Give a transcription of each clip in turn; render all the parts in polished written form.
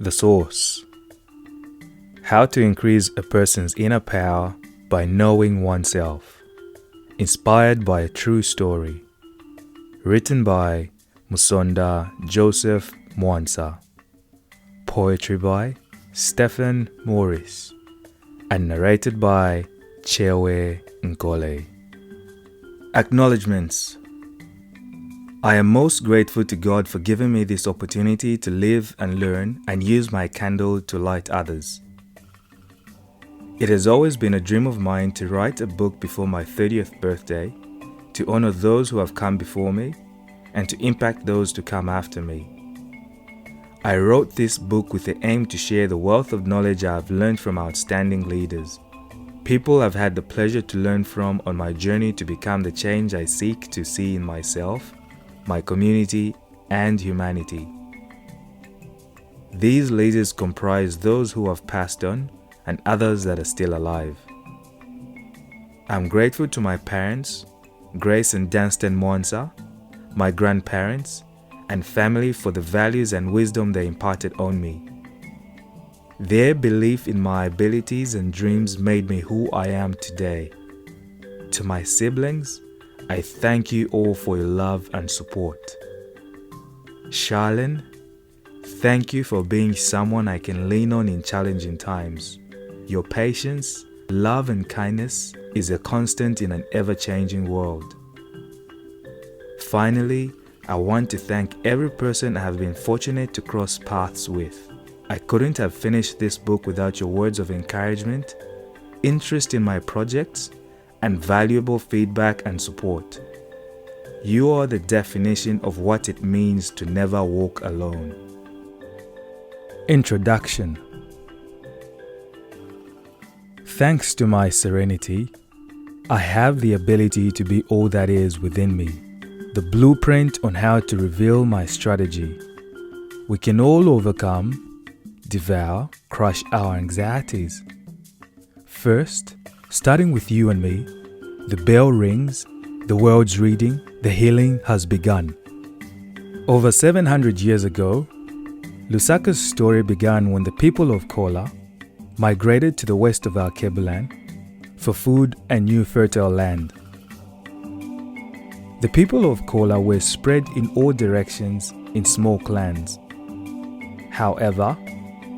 The Source. How to increase a person's inner power by knowing oneself. Inspired by a true story. Written by Musonda Joseph Mwansa. Poetry by Stephen Morris. And narrated by Chewe Nkole. Acknowledgements. I am most grateful to God for giving me this opportunity to live and learn and use my candle to light others. It has always been a dream of mine to write a book before my 30th birthday, to honor those who have come before me, and to impact those to come after me. I wrote this book with the aim to share the wealth of knowledge I have learned from outstanding leaders, people I've had the pleasure to learn from on my journey to become the change I seek to see in myself, my community, and humanity. These leaders comprise those who have passed on and others that are still alive. I'm grateful to my parents, Grace and Danstan Mwansa, my grandparents, and family for the values and wisdom they imparted on me. Their belief in my abilities and dreams made me who I am today. To my siblings, I thank you all for your love and support. Charlene, thank you for being someone I can lean on in challenging times. Your patience, love and kindness is a constant in an ever-changing world. Finally, I want to thank every person I have been fortunate to cross paths with. I couldn't have finished this book without your words of encouragement, interest in my projects, and valuable feedback and support. You are the definition of what it means to never walk alone. Introduction. Thanks to my serenity, I have the ability to be all that is within me, the blueprint on how to reveal my strategy. We can all overcome, devour, crush our anxieties. First, starting with you and me, the bell rings, the world's reading, the healing has begun. Over 700 years ago, Lusaka's story began when the people of Nkole migrated to the west of our Kebulan for food and new fertile land. The people of Nkole were spread in all directions in small clans. However,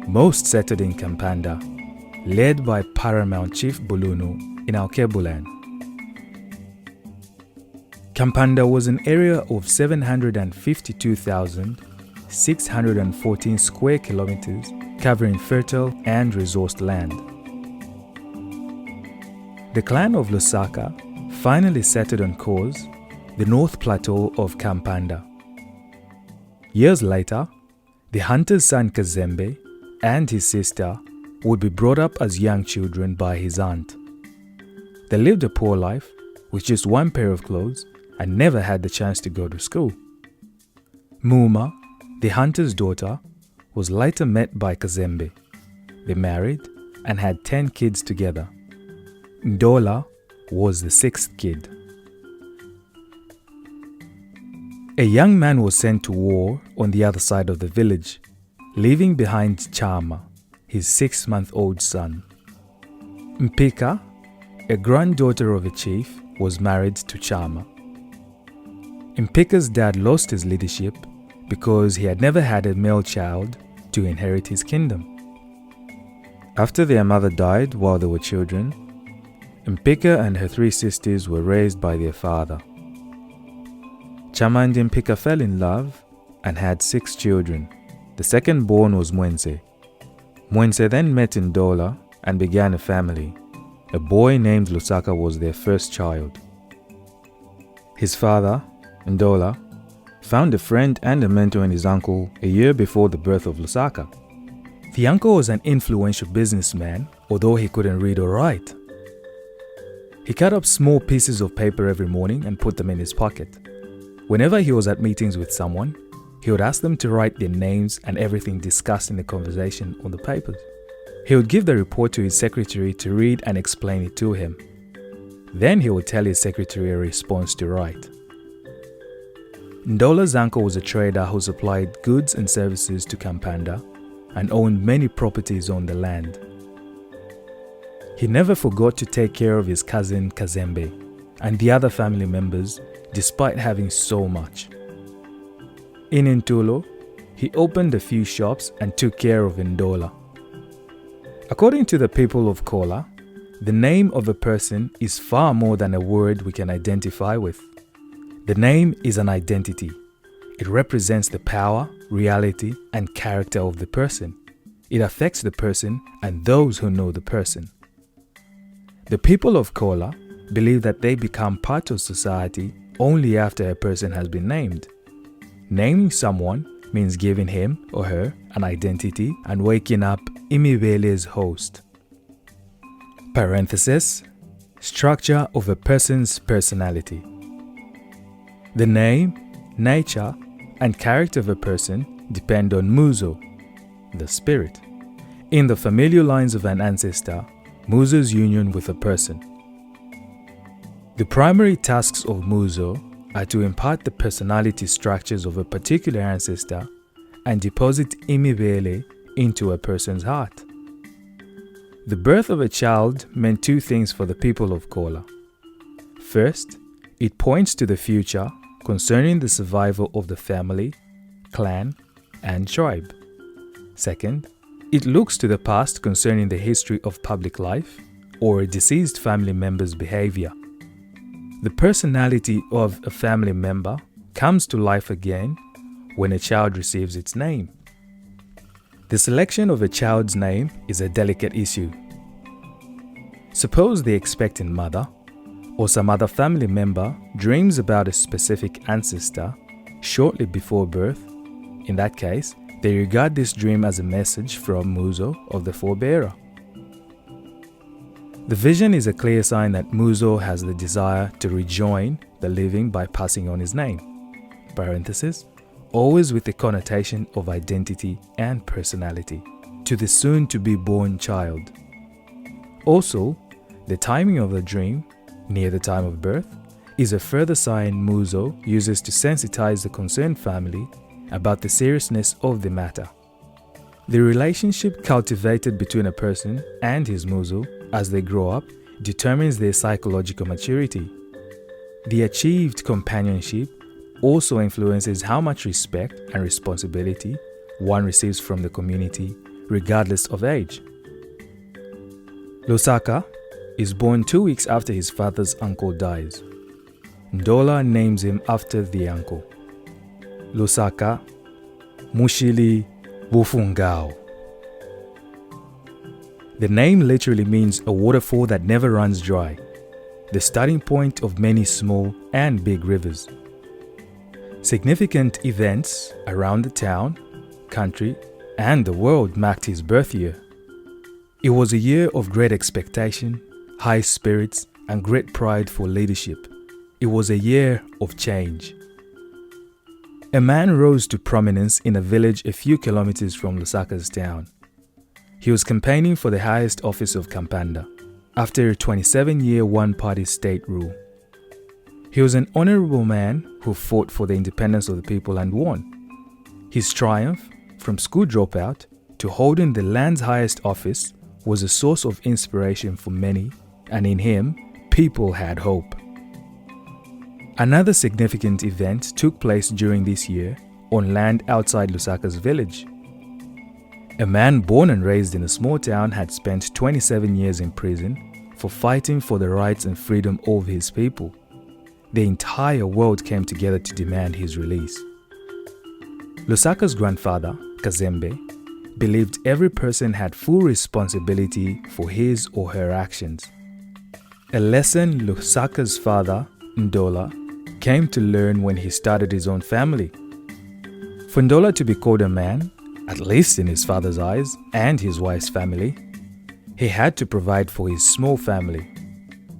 most settled in Kampanda, led by Paramount Chief Bulunu in our Kebulan. Kampanda was an area of 752,614 square kilometers, covering fertile and resourced land. The clan of Lusaka finally settled on Nkole, the North Plateau of Kampanda. Years later, the hunter's son Kazembe and his sister would be brought up as young children by his aunt. They lived a poor life with just one pair of clothes and never had the chance to go to school. Muma, the hunter's daughter, was later met by Kazembe. They married and had 10 kids together. Ndola was the 6th kid. A young man was sent to war on the other side of the village, leaving behind Chama, his 6-month-old son. Mpika, a granddaughter of a chief, was married to Chama. Mpika's dad lost his leadership because he had never had a male child to inherit his kingdom. After their mother died while they were children, Mpika and her 3 sisters were raised by their father. Chama and Mpika fell in love and had 6 children. The second born was Mwense. Mwense then met Ndola and began a family. A boy named Lusaka was their first child. His father, Ndola, found a friend and a mentor in his uncle a year before the birth of Lusaka. The uncle was an influential businessman, although he couldn't read or write. He cut up small pieces of paper every morning and put them in his pocket. Whenever he was at meetings with someone, he would ask them to write their names and everything discussed in the conversation on the papers. He would give the report to his secretary to read and explain it to him. Then he would tell his secretary a response to write. Ndola's uncle was a trader who supplied goods and services to Kampanda, and owned many properties on the land. He never forgot to take care of his cousin Kazembe and the other family members despite having so much. In Ntulo, he opened a few shops and took care of Ndola. According to the people of Kola, the name of a person is far more than a word we can identify with. The name is an identity. It represents the power, reality, and character of the person. It affects the person and those who know the person. The people of Kola believe that they become part of society only after a person has been named. Naming someone means giving him or her an identity and waking up Imibele's host. Parenthesis, structure of a person's personality. The name, nature, and character of a person depend on Muzo, the spirit. In the familial lines of an ancestor, Muzo's union with a person. The primary tasks of Muzo are to impart the personality structures of a particular ancestor and deposit Imibele into a person's heart. The birth of a child meant two things for the people of Kola. First, it points to the future concerning the survival of the family, clan, and tribe. Second, it looks to the past concerning the history of public life or a deceased family member's behavior. The personality of a family member comes to life again when a child receives its name. The selection of a child's name is a delicate issue. Suppose the expectant mother or some other family member dreams about a specific ancestor shortly before birth. In that case, they regard this dream as a message from Muzo of the forebearer. The vision is a clear sign that Muzo has the desire to rejoin the living by passing on his name. Parenthesis, always with the connotation of identity and personality, to the soon-to-be born child. Also, the timing of the dream, near the time of birth, is a further sign Muzo uses to sensitize the concerned family about the seriousness of the matter. The relationship cultivated between a person and his Muzo as they grow up determines their psychological maturity. The achieved companionship also influences how much respect and responsibility one receives from the community, regardless of age. Lusaka is born 2 weeks after his father's uncle dies. Ndola names him after the uncle. Lusaka, Mushili Bufungao. The name literally means a waterfall that never runs dry, the starting point of many small and big rivers. Significant events around the town, country, and the world marked his birth year. It was a year of great expectation, high spirits, and great pride for leadership. It was a year of change. A man rose to prominence in a village a few kilometers from Lusaka's town. He was campaigning for the highest office of Kampanda after a 27-year one-party state rule. He was an honorable man who fought for the independence of the people and won. His triumph, from school dropout to holding the land's highest office, was a source of inspiration for many, and in him, people had hope. Another significant event took place during this year on land outside Lusaka's village. A man born and raised in a small town had spent 27 years in prison for fighting for the rights and freedom of his people. The entire world came together to demand his release. Lusaka's grandfather, Kazembe, believed every person had full responsibility for his or her actions. A lesson Lusaka's father, Ndola, came to learn when he started his own family. For Ndola to be called a man, at least in his father's eyes and his wife's family, he had to provide for his small family.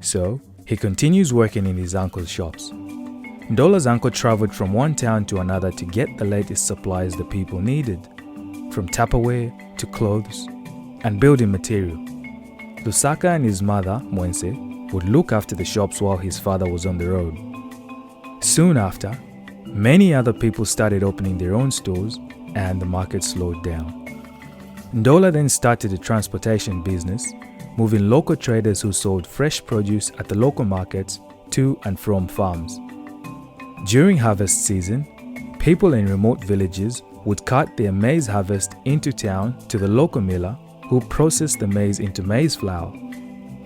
So, he continues working in his uncle's shops. Ndola's uncle traveled from one town to another to get the latest supplies the people needed, from Tupperware to clothes and building material. Lusaka and his mother, Mwense, would look after the shops while his father was on the road. Soon after, many other people started opening their own stores and the market slowed down. Nkole then started a transportation business, moving local traders who sold fresh produce at the local markets to and from farms. During harvest season, people in remote villages would cart their maize harvest into town to the local miller who processed the maize into maize flour.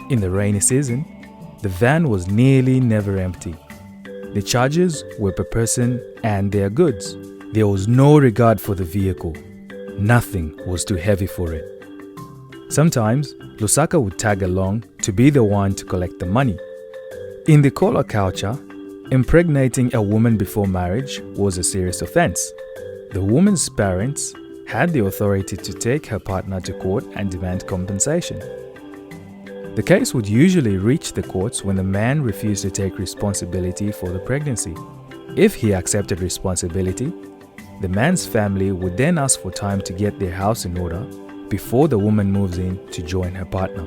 In the rainy season, the van was nearly never empty. The charges were per person and their goods. There was no regard for the vehicle. Nothing was too heavy for it. Sometimes, Lusaka would tag along to be the one to collect the money. In the Nkole culture, impregnating a woman before marriage was a serious offense. The woman's parents had the authority to take her partner to court and demand compensation. The case would usually reach the courts when the man refused to take responsibility for the pregnancy. If he accepted responsibility, the man's family would then ask for time to get their house in order before the woman moves in to join her partner.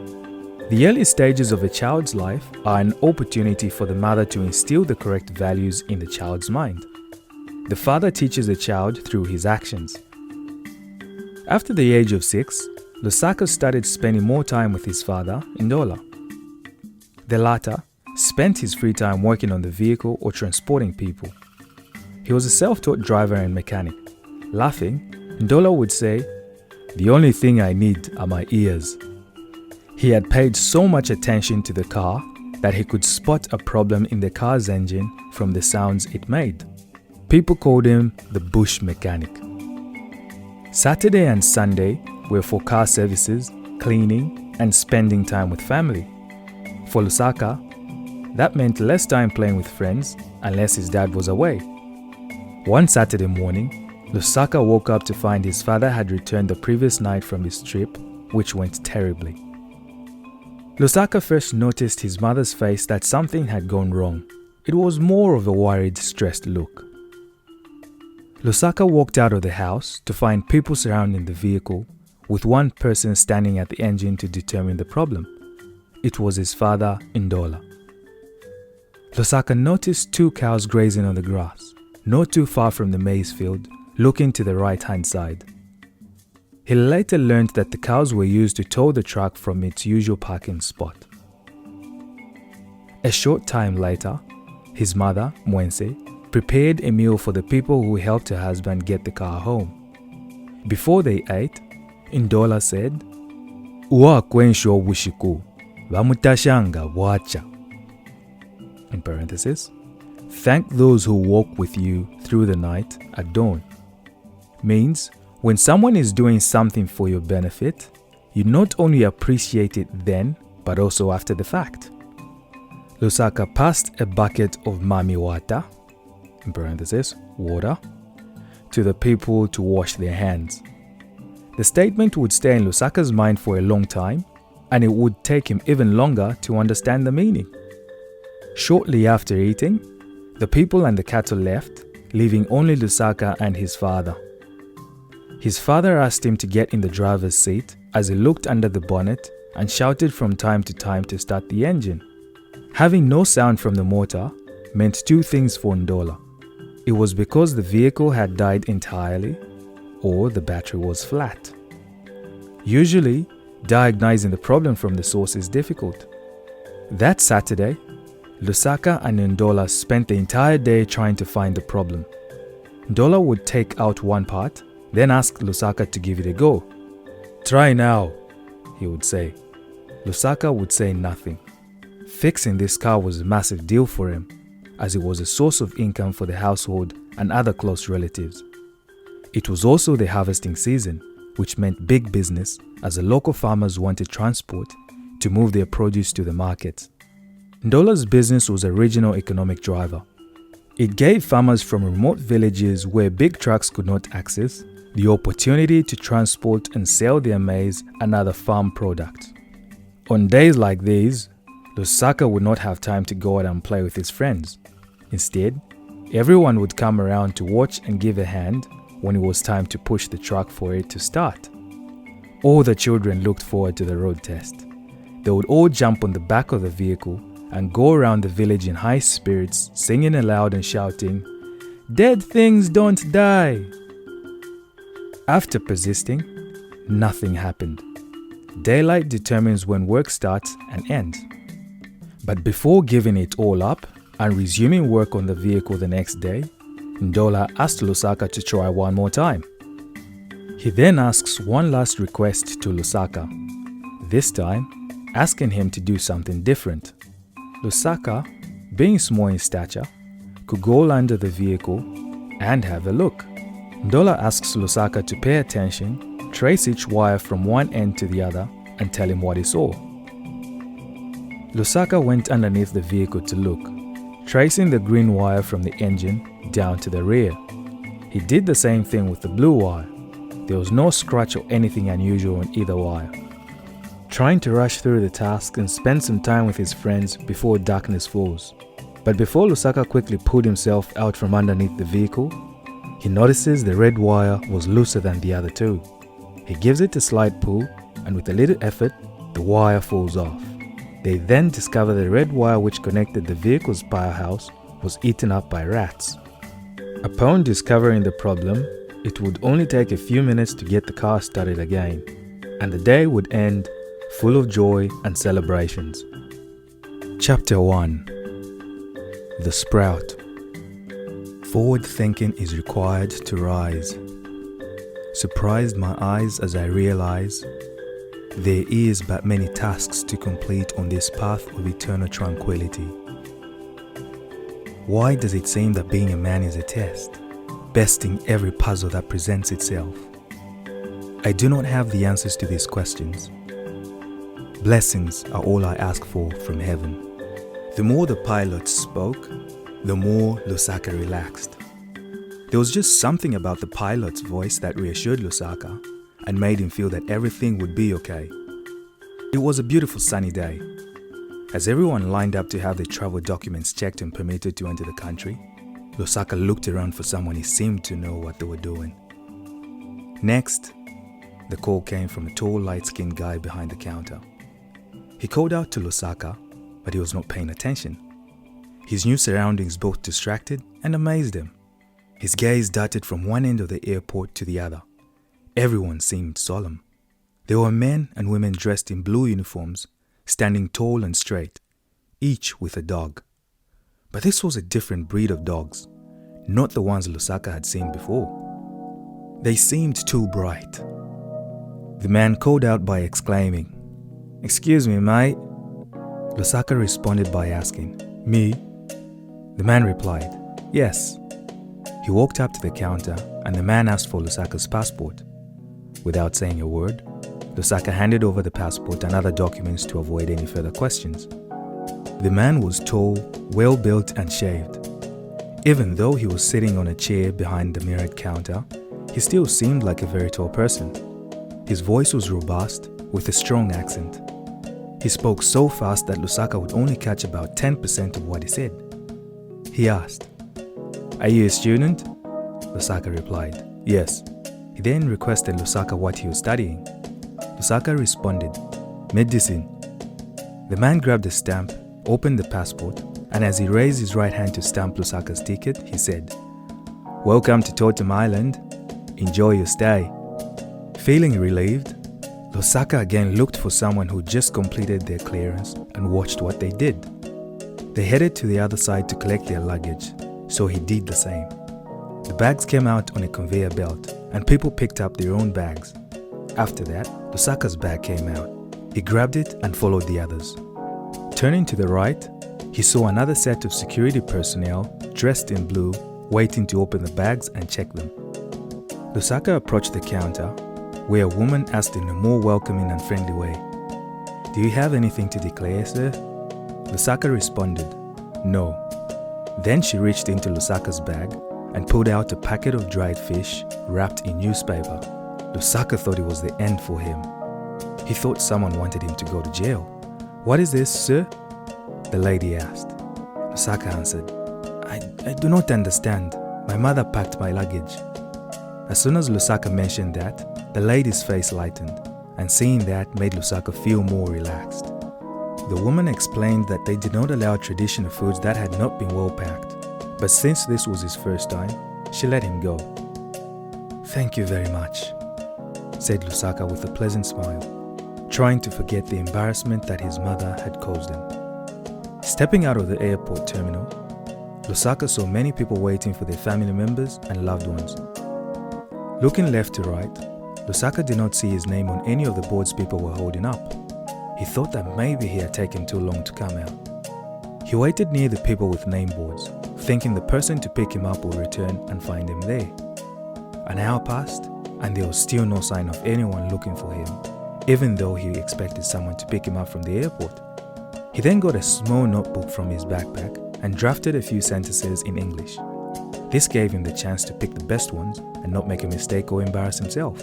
The early stages of a child's life are an opportunity for the mother to instill the correct values in the child's mind. The father teaches the child through his actions. After the age of 6, Lusaka started spending more time with his father, Nkole. The latter spent his free time working on the vehicle or transporting people. He was a self-taught driver and mechanic. Laughing, Nkole would say, "The only thing I need are my ears." He had paid so much attention to the car that he could spot a problem in the car's engine from the sounds it made. People called him the bush mechanic. Saturday and Sunday were for car services, cleaning, and spending time with family. For Lusaka, that meant less time playing with friends unless his dad was away. One Saturday morning, Lusaka woke up to find his father had returned the previous night from his trip, which went terribly. Lusaka first noticed his mother's face that something had gone wrong. It was more of a worried, stressed look. Lusaka walked out of the house to find people surrounding the vehicle, with one person standing at the engine to determine the problem. It was his father, Nkole. Lusaka noticed 2 cows grazing on the grass, not too far from the maize field, looking to the right-hand side. He later learned that the cows were used to tow the truck from its usual parking spot. A short time later, his mother, Mwense, prepared a meal for the people who helped her husband get the car home. Before they ate, Nkole said, "Uwa kwensho bushiku, bamutashanga wacha." In parenthesis, "Thank those who walk with you through the night at dawn." Means, when someone is doing something for your benefit, you not only appreciate it then, but also after the fact. Lusaka passed a bucket of mami water, in parenthesis, water, to the people to wash their hands. The statement would stay in Lusaka's mind for a long time, and it would take him even longer to understand the meaning. Shortly after eating, the people and the cattle left, leaving only Lusaka and his father. His father asked him to get in the driver's seat as he looked under the bonnet and shouted from time to time to start the engine. Having no sound from the motor meant 2 things for Nkole. It was because the vehicle had died entirely, or the battery was flat. Usually, diagnosing the problem from the source is difficult. That Saturday, Lusaka and Nkole spent the entire day trying to find the problem. Nkole would take out one part, then ask Lusaka to give it a go. "Try now," he would say. Lusaka would say nothing. Fixing this car was a massive deal for him, as it was a source of income for the household and other close relatives. It was also the harvesting season, which meant big business as the local farmers wanted transport to move their produce to the market. Nkole's business was a regional economic driver. It gave farmers from remote villages where big trucks could not access the opportunity to transport and sell their maize and other farm products. On days like these, Lusaka would not have time to go out and play with his friends. Instead, everyone would come around to watch and give a hand when it was time to push the truck for it to start. All the children looked forward to the road test. They would all jump on the back of the vehicle and go around the village in high spirits, singing aloud and shouting, "Dead things don't die!" After persisting, Nothing happened. Daylight determines when work starts and ends. But before giving it all up and resuming work on the vehicle the next day, Nkole asked Lusaka to try one more time. He then asks one last request to Lusaka, this time asking him to do something different. Lusaka, being small in stature, could go under the vehicle and have a look. Nkole asks Lusaka to pay attention, trace each wire from one end to the other, and tell him what he saw. Lusaka went underneath the vehicle to look, tracing the green wire from the engine down to the rear. He did the same thing with the blue wire. There was no scratch or anything unusual on either wire. Trying to rush through the task and spend some time with his friends before darkness falls. But before Lusaka quickly pulled himself out from underneath the vehicle, he notices the red wire was looser than the other two. He gives it a slight pull, and with a little effort, the wire falls off. They then discover the red wire which connected the vehicle's powerhouse was eaten up by rats. Upon discovering the problem, it would only take a few minutes to get the car started again, and the day would end full of joy and celebrations. Chapter 1. The Sprout. Forward thinking is required to rise. Surprised my eyes as I realize there is but many tasks to complete on this path of eternal tranquility. Why does it seem that being a man is a test, besting every puzzle that presents itself? I do not have the answers to these questions. Blessings are all I ask for from heaven. The more the pilot spoke, the more Lusaka relaxed. There was just something about the pilot's voice that reassured Lusaka and made him feel that everything would be okay. It was a beautiful sunny day. As everyone lined up to have their travel documents checked and permitted to enter the country, Lusaka looked around for someone he seemed to know what they were doing. Next, the call came from a tall, light-skinned guy behind the counter. He called out to Lusaka, but he was not paying attention. His new surroundings both distracted and amazed him. His gaze darted from one end of the airport to the other. Everyone seemed solemn. There were men and women dressed in blue uniforms, standing tall and straight, each with a dog. But this was a different breed of dogs, not the ones Lusaka had seen before. They seemed too bright. The man called out by exclaiming, "Excuse me, mate." Lusaka responded by asking, "Me?" The man replied, "Yes." He walked up to the counter and the man asked for Lusaka's passport. Without saying a word, Lusaka handed over the passport and other documents to avoid any further questions. The man was tall, well-built and shaved. Even though he was sitting on a chair behind the mirrored counter, he still seemed like a very tall person. His voice was robust, with a strong accent. He spoke so fast that Lusaka would only catch about 10% of what he said. He asked, "Are you a student?" Lusaka replied, "Yes." He then requested Lusaka what he was studying. Lusaka responded, "Medicine." The man grabbed a stamp, opened the passport, and as he raised his right hand to stamp Lusaka's ticket, he said, "Welcome to Totem Island. Enjoy your stay." Feeling relieved, Lusaka again looked for someone who just completed their clearance and watched what they did. They headed to the other side to collect their luggage, so he did the same. The bags came out on a conveyor belt and people picked up their own bags. After that, Lusaka's bag came out. He grabbed it and followed the others. Turning to the right, he saw another set of security personnel dressed in blue waiting to open the bags and check them. Lusaka approached the counter, where a woman asked in a more welcoming and friendly way, "Do you have anything to declare, sir?" Lusaka responded, "No." Then she reached into Lusaka's bag and pulled out a packet of dried fish wrapped in newspaper. Lusaka thought it was the end for him. He thought someone wanted him to go to jail. "What is this, sir?" the lady asked. Lusaka answered, I do not understand. My mother packed my luggage." As soon as Lusaka mentioned that, the lady's face lightened, and seeing that made Lusaka feel more relaxed. The woman explained that they did not allow traditional foods that had not been well packed, but since this was his first time, she let him go. "Thank you very much." said Lusaka with a pleasant smile, trying to forget the embarrassment that his mother had caused him. Stepping out of the airport terminal, Lusaka saw many people waiting for their family members and loved ones. Looking left to right, Lusaka did not see his name on any of the boards people were holding up. He thought that maybe he had taken too long to come out. He waited near the people with name boards, thinking the person to pick him up will return and find him there. An hour passed, and there was still no sign of anyone looking for him, even though he expected someone to pick him up from the airport. He then got a small notebook from his backpack and drafted a few sentences in English. This gave him the chance to pick the best ones and not make a mistake or embarrass himself.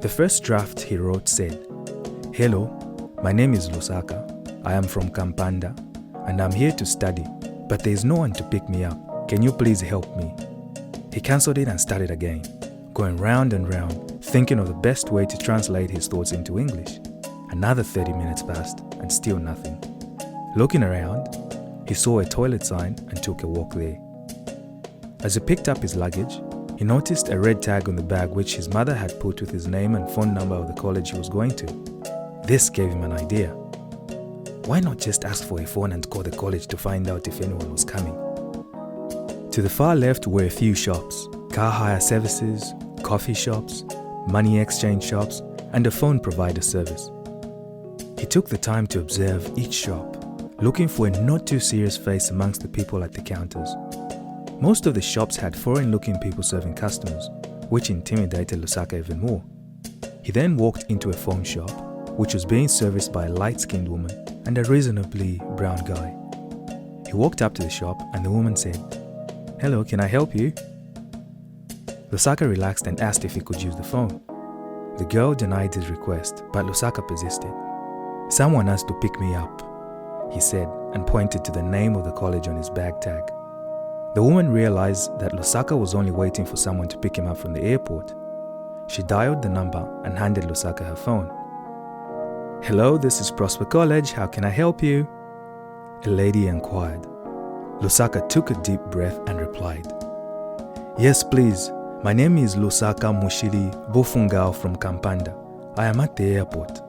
The first draft he wrote said, "Hello, my name is Lusaka. I am from Kampanda and I'm here to study, but there is no one to pick me up. Can you please help me?" He cancelled it and started again, going round and round, thinking of the best way to translate his thoughts into English. Another 30 minutes passed and still nothing. Looking around, he saw a toilet sign and took a walk there. As he picked up his luggage, he noticed a red tag on the bag which his mother had put with his name and phone number of the college he was going to. This gave him an idea. Why not just ask for a phone and call the college to find out if anyone was coming? To the far left were a few shops, car hire services, coffee shops, money exchange shops, and a phone provider service. He took the time to observe each shop, looking for a not too serious face amongst the people at the counters. Most of the shops had foreign-looking people serving customers, which intimidated Lusaka even more. He then walked into a phone shop, which was being serviced by a light-skinned woman and a reasonably brown guy. He walked up to the shop and the woman said, "Hello, can I help you?" Lusaka relaxed and asked if he could use the phone. The girl denied his request, but Lusaka persisted. "Someone has to pick me up," he said, and pointed to the name of the college on his bag tag. The woman realized that Lusaka was only waiting for someone to pick him up from the airport. She dialed the number and handed Lusaka her phone. "Hello, this is Prosper College. How can I help you?" a lady inquired. Lusaka took a deep breath and replied, "Yes, please. My name is Lusaka Mushiri Bofungao from Kampanda. I am at the airport."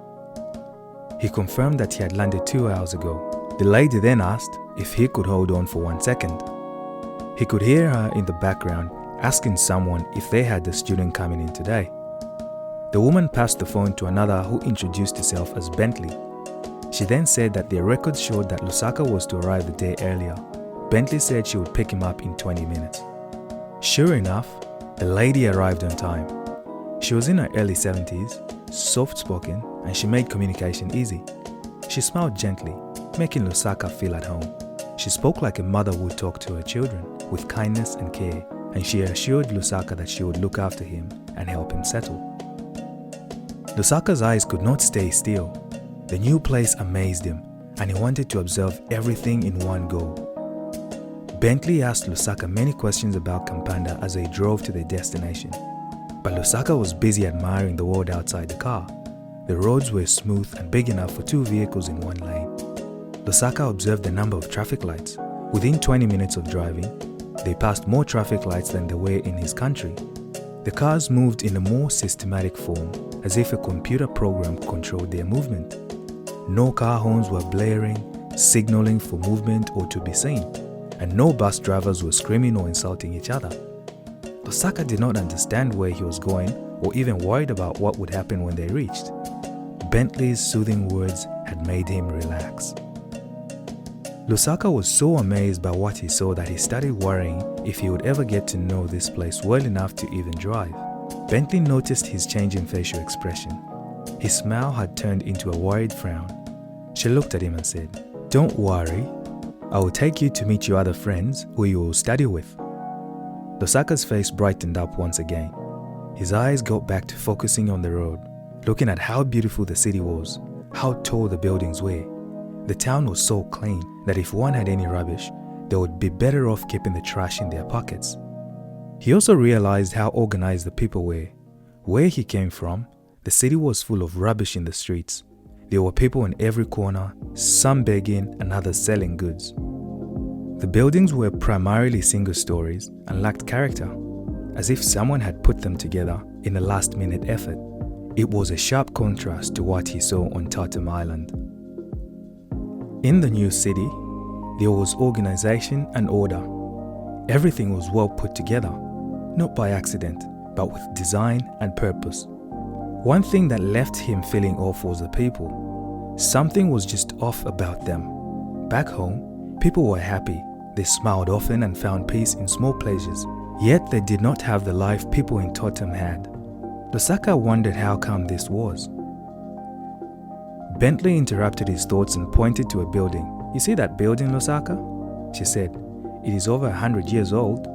He confirmed that he had landed 2 hours ago. The lady then asked if he could hold on for 1 second. He could hear her in the background asking someone if they had a student coming in today. The woman passed the phone to another who introduced herself as Bentley. She then said that their records showed that Lusaka was to arrive the day earlier. Bentley said she would pick him up in 20 minutes. Sure enough, the lady arrived on time. She was in her early 70s, soft-spoken, and she made communication easy. She smiled gently, making Lusaka feel at home. She spoke like a mother would talk to her children, with kindness and care, and she assured Lusaka that she would look after him and help him settle. Lusaka's eyes could not stay still. The new place amazed him, and he wanted to observe everything in one go. Bentley asked Lusaka many questions about Kampanda as they drove to their destination, but Lusaka was busy admiring the world outside the car. The roads were smooth and big enough for 2 vehicles in one lane. Lusaka observed the number of traffic lights. Within 20 minutes of driving, they passed more traffic lights than there were in his country. The cars moved in a more systematic form, as if a computer program controlled their movement. No car horns were blaring, signaling for movement or to be seen, and no bus drivers were screaming or insulting each other. Lusaka did not understand where he was going or even worried about what would happen when they reached. Bentley's soothing words had made him relax. Lusaka was so amazed by what he saw that he started worrying if he would ever get to know this place well enough to even drive. Bentley noticed his changing facial expression. His smile had turned into a worried frown. She looked at him and said, "Don't worry. I will take you to meet your other friends who you will study with." Lusaka's face brightened up once again. His eyes got back to focusing on the road, looking at how beautiful the city was, how tall the buildings were. The town was so clean that if one had any rubbish, they would be better off keeping the trash in their pockets. He also realized how organized the people were. Where he came from, the city was full of rubbish in the streets. There were people in every corner, some begging and others selling goods. The buildings were primarily single stories and lacked character, as if someone had put them together in a last-minute effort. It was a sharp contrast to what he saw on Totem Island. In the new city, there was organization and order. Everything was well put together, not by accident, but with design and purpose. One thing that left him feeling off was the people. Something was just off about them. Back home, people were happy. They smiled often and found peace in small pleasures. Yet they did not have the life people in Totem had. Lusaka wondered how come this was. Bentley interrupted his thoughts and pointed to a building. "You see that building, Lusaka?" she said. "It is over 100 years old."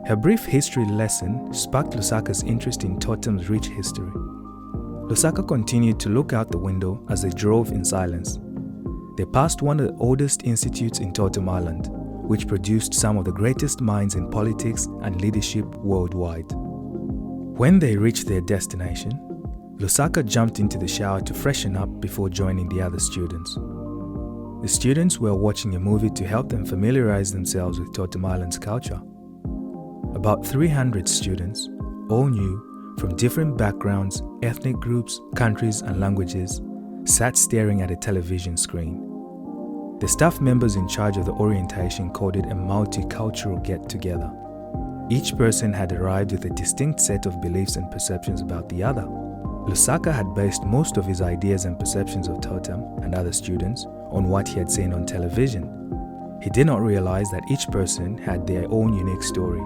Her brief history lesson sparked Lusaka's interest in Totem's rich history. Lusaka continued to look out the window as they drove in silence. They passed one of the oldest institutes in Totem Island, which produced some of the greatest minds in politics and leadership worldwide. When they reached their destination, Lusaka jumped into the shower to freshen up before joining the other students. The students were watching a movie to help them familiarize themselves with Totem Island's culture. About 300 students, all new, from different backgrounds, ethnic groups, countries and languages, sat staring at a television screen. The staff members in charge of the orientation called it a multicultural get-together. Each person had arrived with a distinct set of beliefs and perceptions about the other. Lusaka had based most of his ideas and perceptions of Totem and other students on what he had seen on television. He did not realize that each person had their own unique story,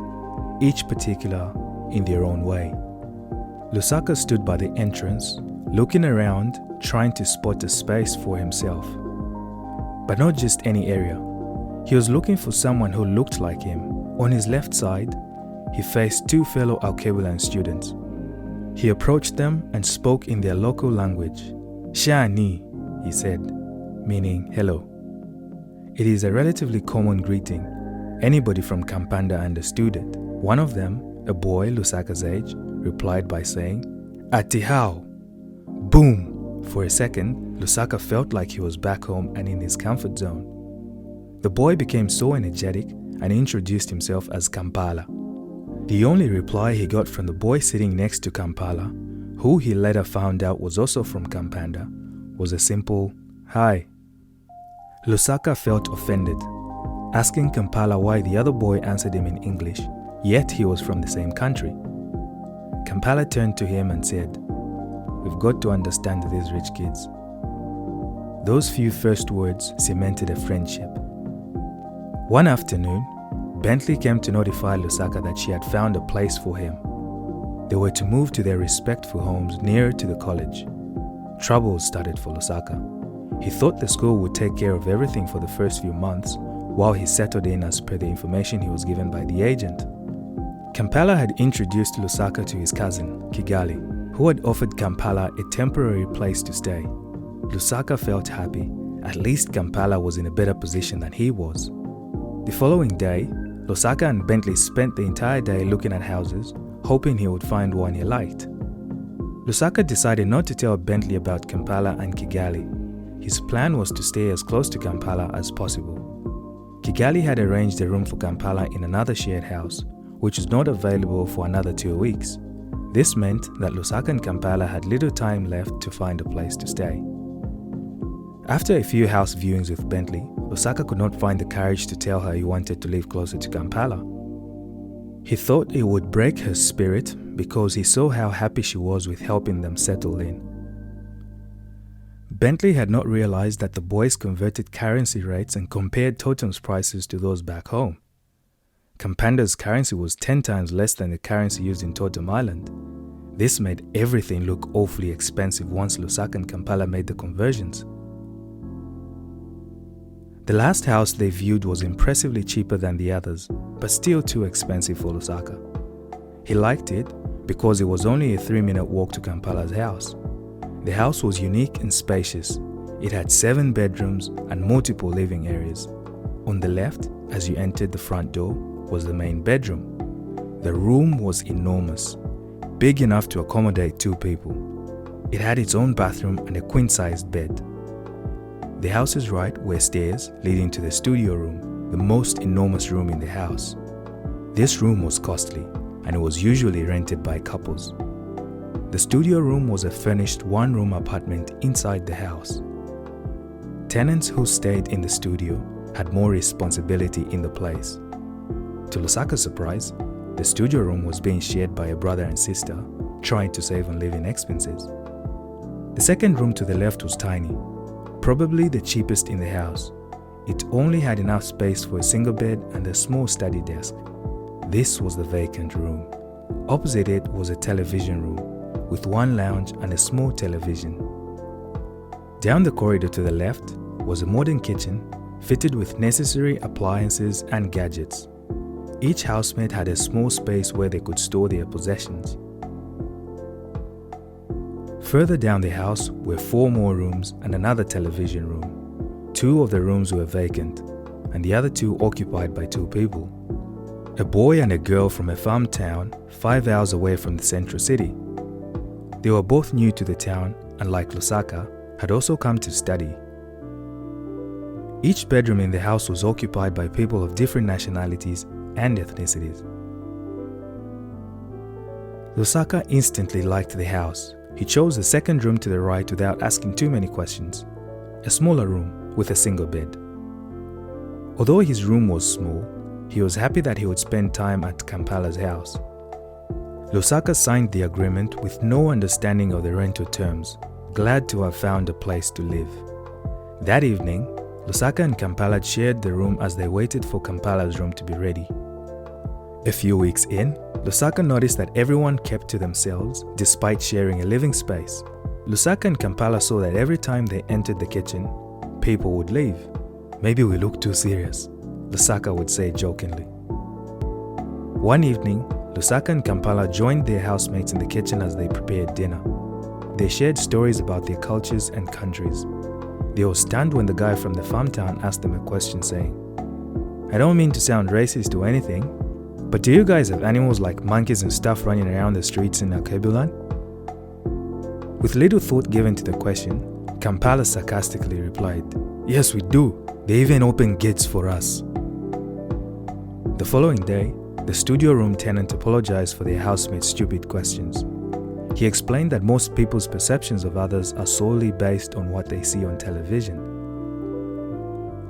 each particular in their own way. Lusaka stood by the entrance, looking around, trying to spot a space for himself. But not just any area. He was looking for someone who looked like him. On his left side, he faced two fellow Alkebulan students. He approached them and spoke in their local language. "Shani," he said, meaning hello. It is a relatively common greeting. Anybody from Kampanda understood it. One of them, a boy Lusaka's age, replied by saying, "Ati hao." Boom! For a second, Lusaka felt like he was back home and in his comfort zone. The boy became so energetic and introduced himself as Kampala. The only reply he got from the boy sitting next to Kampala, who he later found out was also from Kampanda, was a simple, "Hi." Lusaka felt offended, asking Kampala why the other boy answered him in English, yet he was from the same country. Kampala turned to him and said, "We've got to understand these rich kids." Those few first words cemented a friendship. One afternoon, Bentley came to notify Lusaka that she had found a place for him. They were to move to their respectful homes nearer to the college. Troubles started for Lusaka. He thought the school would take care of everything for the first few months while he settled in as per the information he was given by the agent. Kampala had introduced Lusaka to his cousin, Kigali, who had offered Kampala a temporary place to stay. Lusaka felt happy. At least Kampala was in a better position than he was. The following day, Lusaka and Bentley spent the entire day looking at houses, hoping he would find one he liked. Lusaka decided not to tell Bentley about Kampala and Kigali. His plan was to stay as close to Kampala as possible. Kigali had arranged a room for Kampala in another shared house, which was not available for another 2 weeks. This meant that Lusaka and Kampala had little time left to find a place to stay. After a few house viewings with Bentley, Lusaka could not find the courage to tell her he wanted to live closer to Kampala. He thought it would break her spirit because he saw how happy she was with helping them settle in. Bentley had not realized that the boys converted currency rates and compared Totem's prices to those back home. Kampanda's currency was 10 times less than the currency used in Totem Island. This made everything look awfully expensive once Lusaka and Kampala made the conversions. The last house they viewed was impressively cheaper than the others, but still too expensive for Lusaka. He liked it because it was only a 3-minute walk to Kampala's house. The house was unique and spacious. It had 7 bedrooms and multiple living areas. On the left, as you entered the front door, was the main bedroom. The room was enormous, big enough to accommodate 2 people. It had its own bathroom and a queen-sized bed. The house's right were stairs leading to the studio room, the most enormous room in the house. This room was costly, and it was usually rented by couples. The studio room was a furnished one-room apartment inside the house. Tenants who stayed in the studio had more responsibility in the place. To Lusaka's surprise, the studio room was being shared by a brother and sister trying to save on living expenses. The second room to the left was tiny, probably the cheapest in the house. It only had enough space for a single bed and a small study desk. This was the vacant room. Opposite it was a television room with one lounge and a small television. Down the corridor to the left was a modern kitchen fitted with necessary appliances and gadgets. Each housemate had a small space where they could store their possessions. Further down the house were 4 more rooms and another television room. 2 of the rooms were vacant, and the other 2 occupied by 2 people. A boy and a girl from a farm town 5 hours away from the central city. They were both new to the town and, like Lusaka, had also come to study. Each bedroom in the house was occupied by people of different nationalities and ethnicities. Lusaka instantly liked the house. He chose the second room to the right without asking too many questions, a smaller room with a single bed. Although his room was small, he was happy that he would spend time at Kampala's house. Lusaka signed the agreement with no understanding of the rental terms, glad to have found a place to live. That evening, Lusaka and Kampala shared the room as they waited for Kampala's room to be ready. A few weeks in, Lusaka noticed that everyone kept to themselves despite sharing a living space. Lusaka and Kampala saw that every time they entered the kitchen, people would leave. "Maybe we look too serious," Lusaka would say jokingly. One evening, Lusaka and Kampala joined their housemates in the kitchen as they prepared dinner. They shared stories about their cultures and countries. They were stunned when the guy from the farm town asked them a question saying, "I don't mean to sound racist or anything, but do you guys have animals like monkeys and stuff running around the streets in Alkebulan?" With little thought given to the question, Kampala sarcastically replied, "Yes, we do. They even open gates for us." The following day, the studio room tenant apologized for their housemate's stupid questions. He explained that most people's perceptions of others are solely based on what they see on television.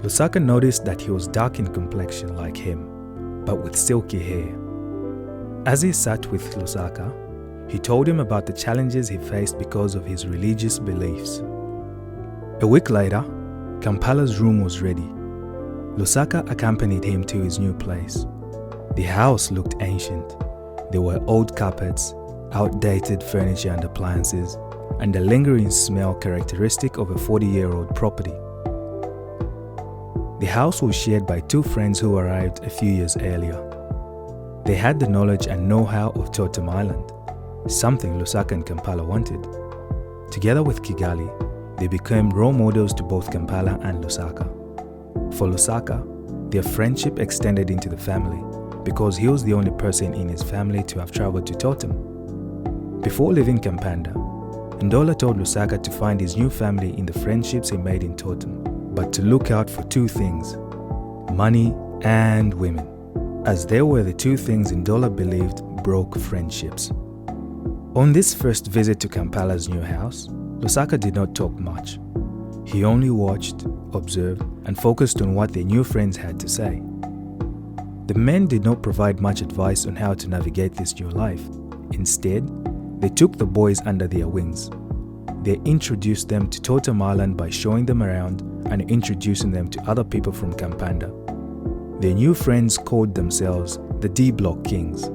Lusaka noticed that he was dark in complexion like him, but with silky hair. As he sat with Lusaka, he told him about the challenges he faced because of his religious beliefs. A week later, Kampala's room was ready. Lusaka accompanied him to his new place. The house looked ancient. There were old carpets, outdated furniture and appliances, and a lingering smell characteristic of a 40-year-old property. The house was shared by 2 friends who arrived a few years earlier. They had the knowledge and know-how of Totem Island, something Lusaka and Kampala wanted. Together with Kigali, they became role models to both Kampala and Lusaka. For Lusaka, their friendship extended into the family because he was the only person in his family to have traveled to Totem. Before leaving Kampanda, Nkole told Lusaka to find his new family in the friendships he made in Totem, but to look out for 2 things, money and women, as they were the 2 things Nkole believed broke friendships. On this first visit to Kampala's new house, Lusaka did not talk much. He only watched, observed, and focused on what their new friends had to say. The men did not provide much advice on how to navigate this new life. Instead, they took the boys under their wings. They introduced them to Totem Island by showing them around and introducing them to other people from Kampanda. Their new friends called themselves the D-Block Kings.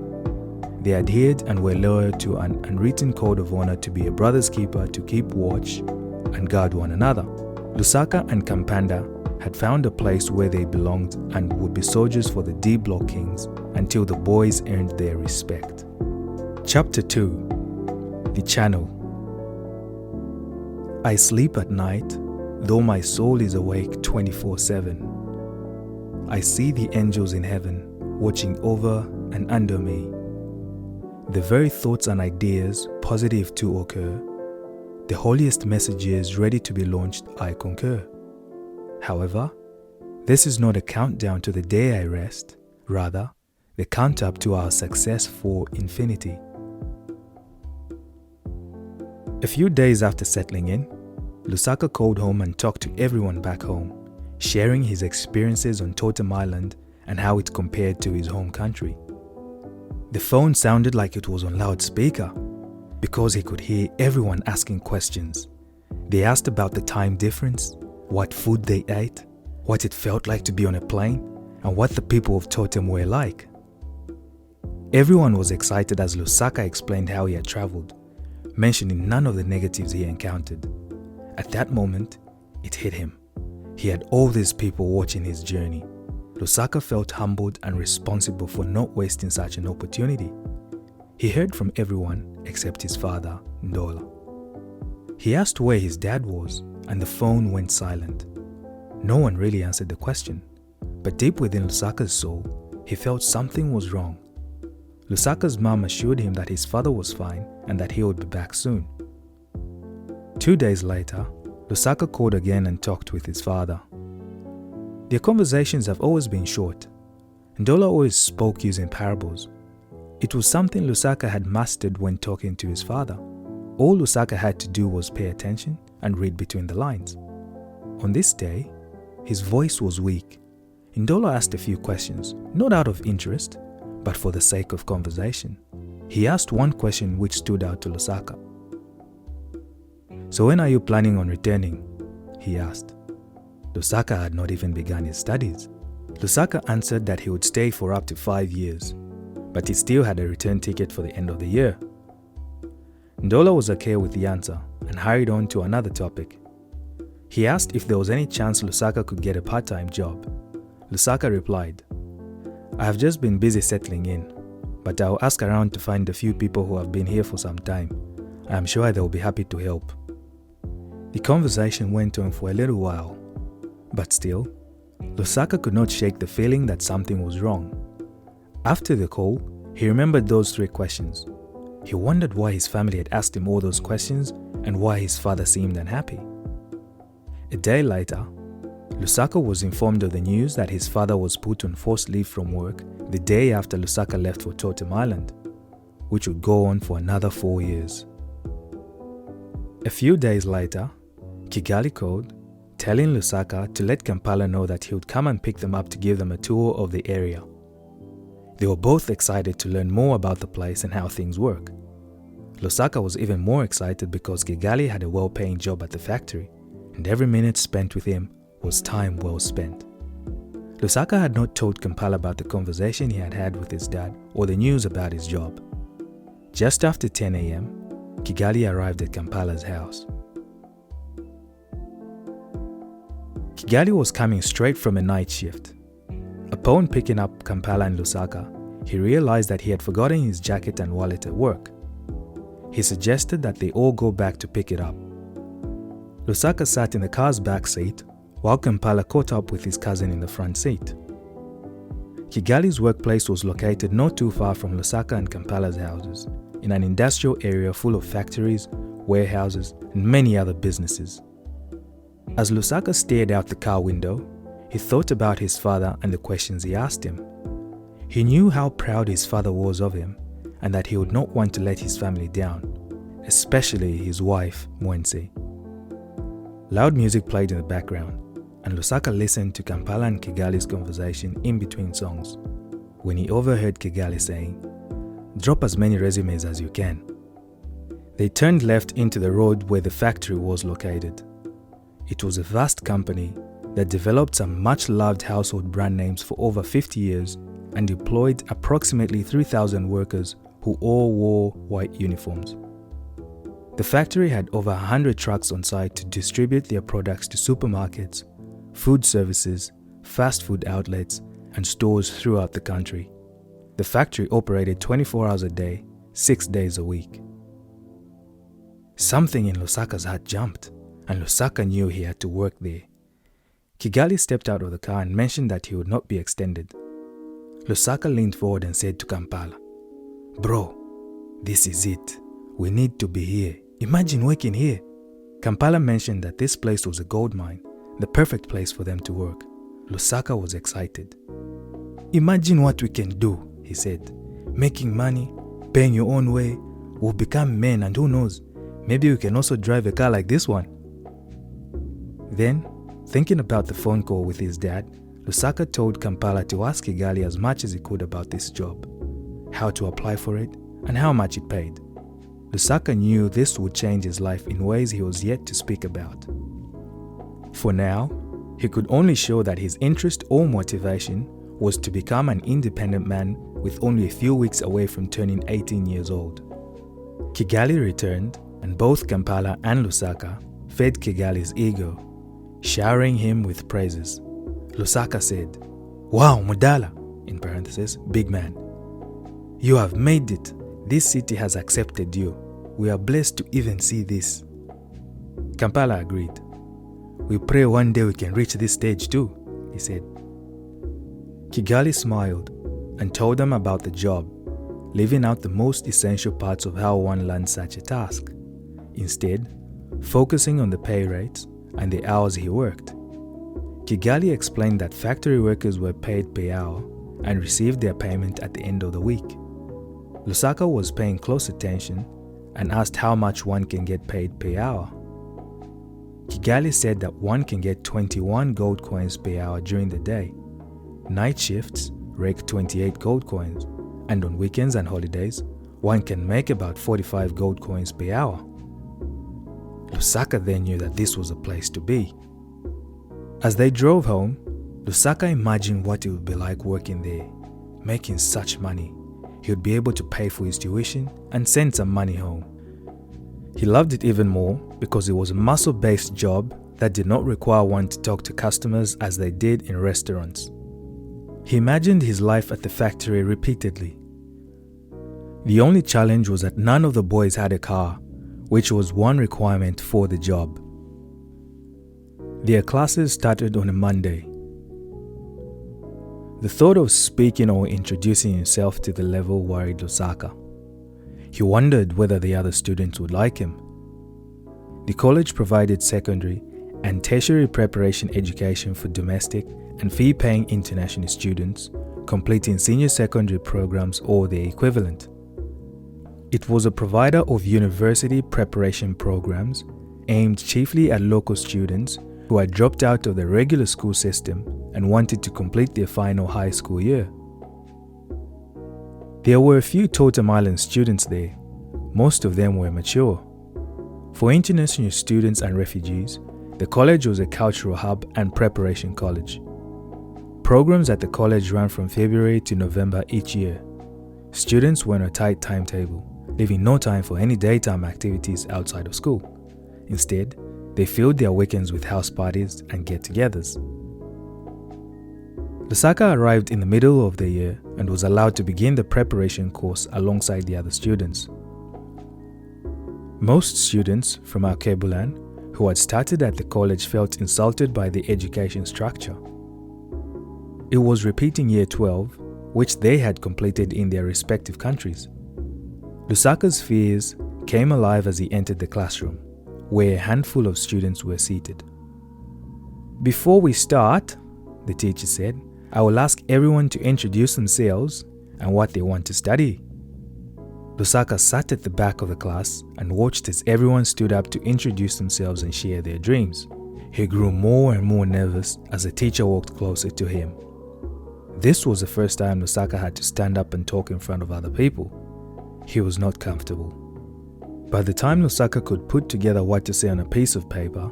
They adhered and were loyal to an unwritten code of honor to be a brother's keeper, to keep watch and guard one another. Lusaka and Kampanda had found a place where they belonged and would be soldiers for the D-Block Kings until the boys earned their respect. Chapter 2. The Channel. I sleep at night, though my soul is awake 24/7. I see the angels in heaven, watching over and under me. The very thoughts and ideas positive to occur, the holiest messages ready to be launched, I concur. However, this is not a countdown to the day I rest, rather, the count up to our success for infinity. A few days after settling in, Lusaka called home and talked to everyone back home, sharing his experiences on Totem Island and how it compared to his home country. The phone sounded like it was on loudspeaker because he could hear everyone asking questions. They asked about the time difference, what food they ate, what it felt like to be on a plane, and what the people of Totem were like. Everyone was excited as Lusaka explained how he had traveled, mentioning none of the negatives he encountered. At that moment, it hit him. He had all these people watching his journey. Lusaka felt humbled and responsible for not wasting such an opportunity. He heard from everyone except his father, Nkole. He asked where his dad was, and the phone went silent. No one really answered the question, but deep within Lusaka's soul, he felt something was wrong. Lusaka's mom assured him that his father was fine and that he would be back soon. 2 days later, Lusaka called again and talked with his father. Their conversations have always been short. Nkole always spoke using parables. It was something Lusaka had mastered when talking to his father. All Lusaka had to do was pay attention and read between the lines. On this day, his voice was weak. Nkole asked a few questions, not out of interest, but for the sake of conversation. He asked one question which stood out to Lusaka. "So when are you planning on returning?" he asked. Lusaka had not even begun his studies. Lusaka answered that he would stay for up to 5 years, but he still had a return ticket for the end of the year. Nkole was okay with the answer and hurried on to another topic. He asked if there was any chance Lusaka could get a part-time job. Lusaka replied, "I have just been busy settling in, but I'll ask around to find a few people who have been here for some time. I am sure they'll be happy to help." The conversation went on for a little while, but still, Lusaka could not shake the feeling that something was wrong. After the call, he remembered those 3 questions. He wondered why his family had asked him all those questions and why his father seemed unhappy. A day later, Lusaka was informed of the news that his father was put on forced leave from work the day after Lusaka left for Totem Island, which would go on for another 4 years. A few days later, Kigali called, telling Lusaka to let Kampala know that he would come and pick them up to give them a tour of the area. They were both excited to learn more about the place and how things work. Lusaka was even more excited because Kigali had a well-paying job at the factory, and every minute spent with him was time well spent. Lusaka had not told Kampala about the conversation he had had with his dad or the news about his job. Just after 10 a.m., Kigali arrived at Kampala's house. Kigali was coming straight from a night shift. Upon picking up Kampala and Lusaka, he realized that he had forgotten his jacket and wallet at work. He suggested that they all go back to pick it up. Lusaka sat in the car's back seat, while Kampala caught up with his cousin in the front seat. Kigali's workplace was located not too far from Lusaka and Kampala's houses, in an industrial area full of factories, warehouses, and many other businesses. As Lusaka stared out the car window, he thought about his father and the questions he asked him. He knew how proud his father was of him and that he would not want to let his family down, especially his wife, Mwense. Loud music played in the background, and Lusaka listened to Kampala and Kigali's conversation in between songs, when he overheard Kigali saying, "Drop as many resumes as you can." They turned left into the road where the factory was located. It was a vast company that developed some much-loved household brand names for over 50 years and employed approximately 3,000 workers who all wore white uniforms. The factory had over 100 trucks on site to distribute their products to supermarkets, food services, fast food outlets, and stores throughout the country. The factory operated 24 hours a day, 6 days a week. Something in Lusaka's heart jumped, and Lusaka knew he had to work there. Kigali stepped out of the car and mentioned that he would not be extended. Lusaka leaned forward and said to Kampala, "Bro, this is it. We need to be here. Imagine working here." Kampala mentioned that this place was a gold mine, the perfect place for them to work. Lusaka was excited. "Imagine what we can do," he said. "Making money, paying your own way, we'll become men and who knows, Maybe we can also drive a car like this one. Then, thinking about the phone call with his dad, Lusaka told Kampala to ask Kigali as much as he could about this job, how to apply for it, and how much it paid. Lusaka knew this would change his life in ways he was yet to speak about. For now, he could only show that his interest or motivation was to become an independent man with only a few weeks away from turning 18 years old. Kigali returned, and both Kampala and Lusaka fed Kigali's ego, showering him with praises. Lusaka said, "Wow, Mudala," in parentheses, big man. "You have made it. This city has accepted you. We are blessed to even see this." Kampala agreed. "We pray one day we can reach this stage too," he said. Kigali smiled and told them about the job, leaving out the most essential parts of how one learns such a task, instead focusing on the pay rates and the hours he worked. Kigali explained that factory workers were paid per hour and received their payment at the end of the week. Lusaka was paying close attention and asked how much one can get paid per hour. Kigali said that one can get 21 gold coins per hour during the day. Night shifts rake 28 gold coins, and on weekends and holidays, one can make about 45 gold coins per hour. Lusaka then knew that this was a place to be. As they drove home, Lusaka imagined what it would be like working there, making such money. He would be able to pay for his tuition and send some money home. He loved it even more because it was a muscle-based job that did not require one to talk to customers as they did in restaurants. He imagined his life at the factory repeatedly. The only challenge was that none of the boys had a car, which was one requirement for the job. Their classes started on a Monday. The thought of speaking or introducing himself to the level worried Lusaka. He wondered whether the other students would like him. The college provided secondary and tertiary preparation education for domestic and fee-paying international students completing senior secondary programs or their equivalent. It was a provider of university preparation programs aimed chiefly at local students who had dropped out of the regular school system and wanted to complete their final high school year. There were a few Totem Island students there. Most of them were mature. For international students and refugees, the college was a cultural hub and preparation college. Programs at the college ran from February to November each year. Students were on a tight timetable, leaving no time for any daytime activities outside of school. Instead, they filled their weekends with house parties and get-togethers. Lusaka arrived in the middle of the year and was allowed to begin the preparation course alongside the other students. Most students from Alkebulan who had started at the college felt insulted by the education structure. It was repeating year 12, which they had completed in their respective countries. Lusaka's fears came alive as he entered the classroom, where a handful of students were seated. "Before we start," the teacher said, "I will ask everyone to introduce themselves and what they want to study." Lusaka sat at the back of the class and watched as everyone stood up to introduce themselves and share their dreams. He grew more and more nervous as the teacher walked closer to him. This was the first time Lusaka had to stand up and talk in front of other people. He was not comfortable. By the time Lusaka could put together what to say on a piece of paper,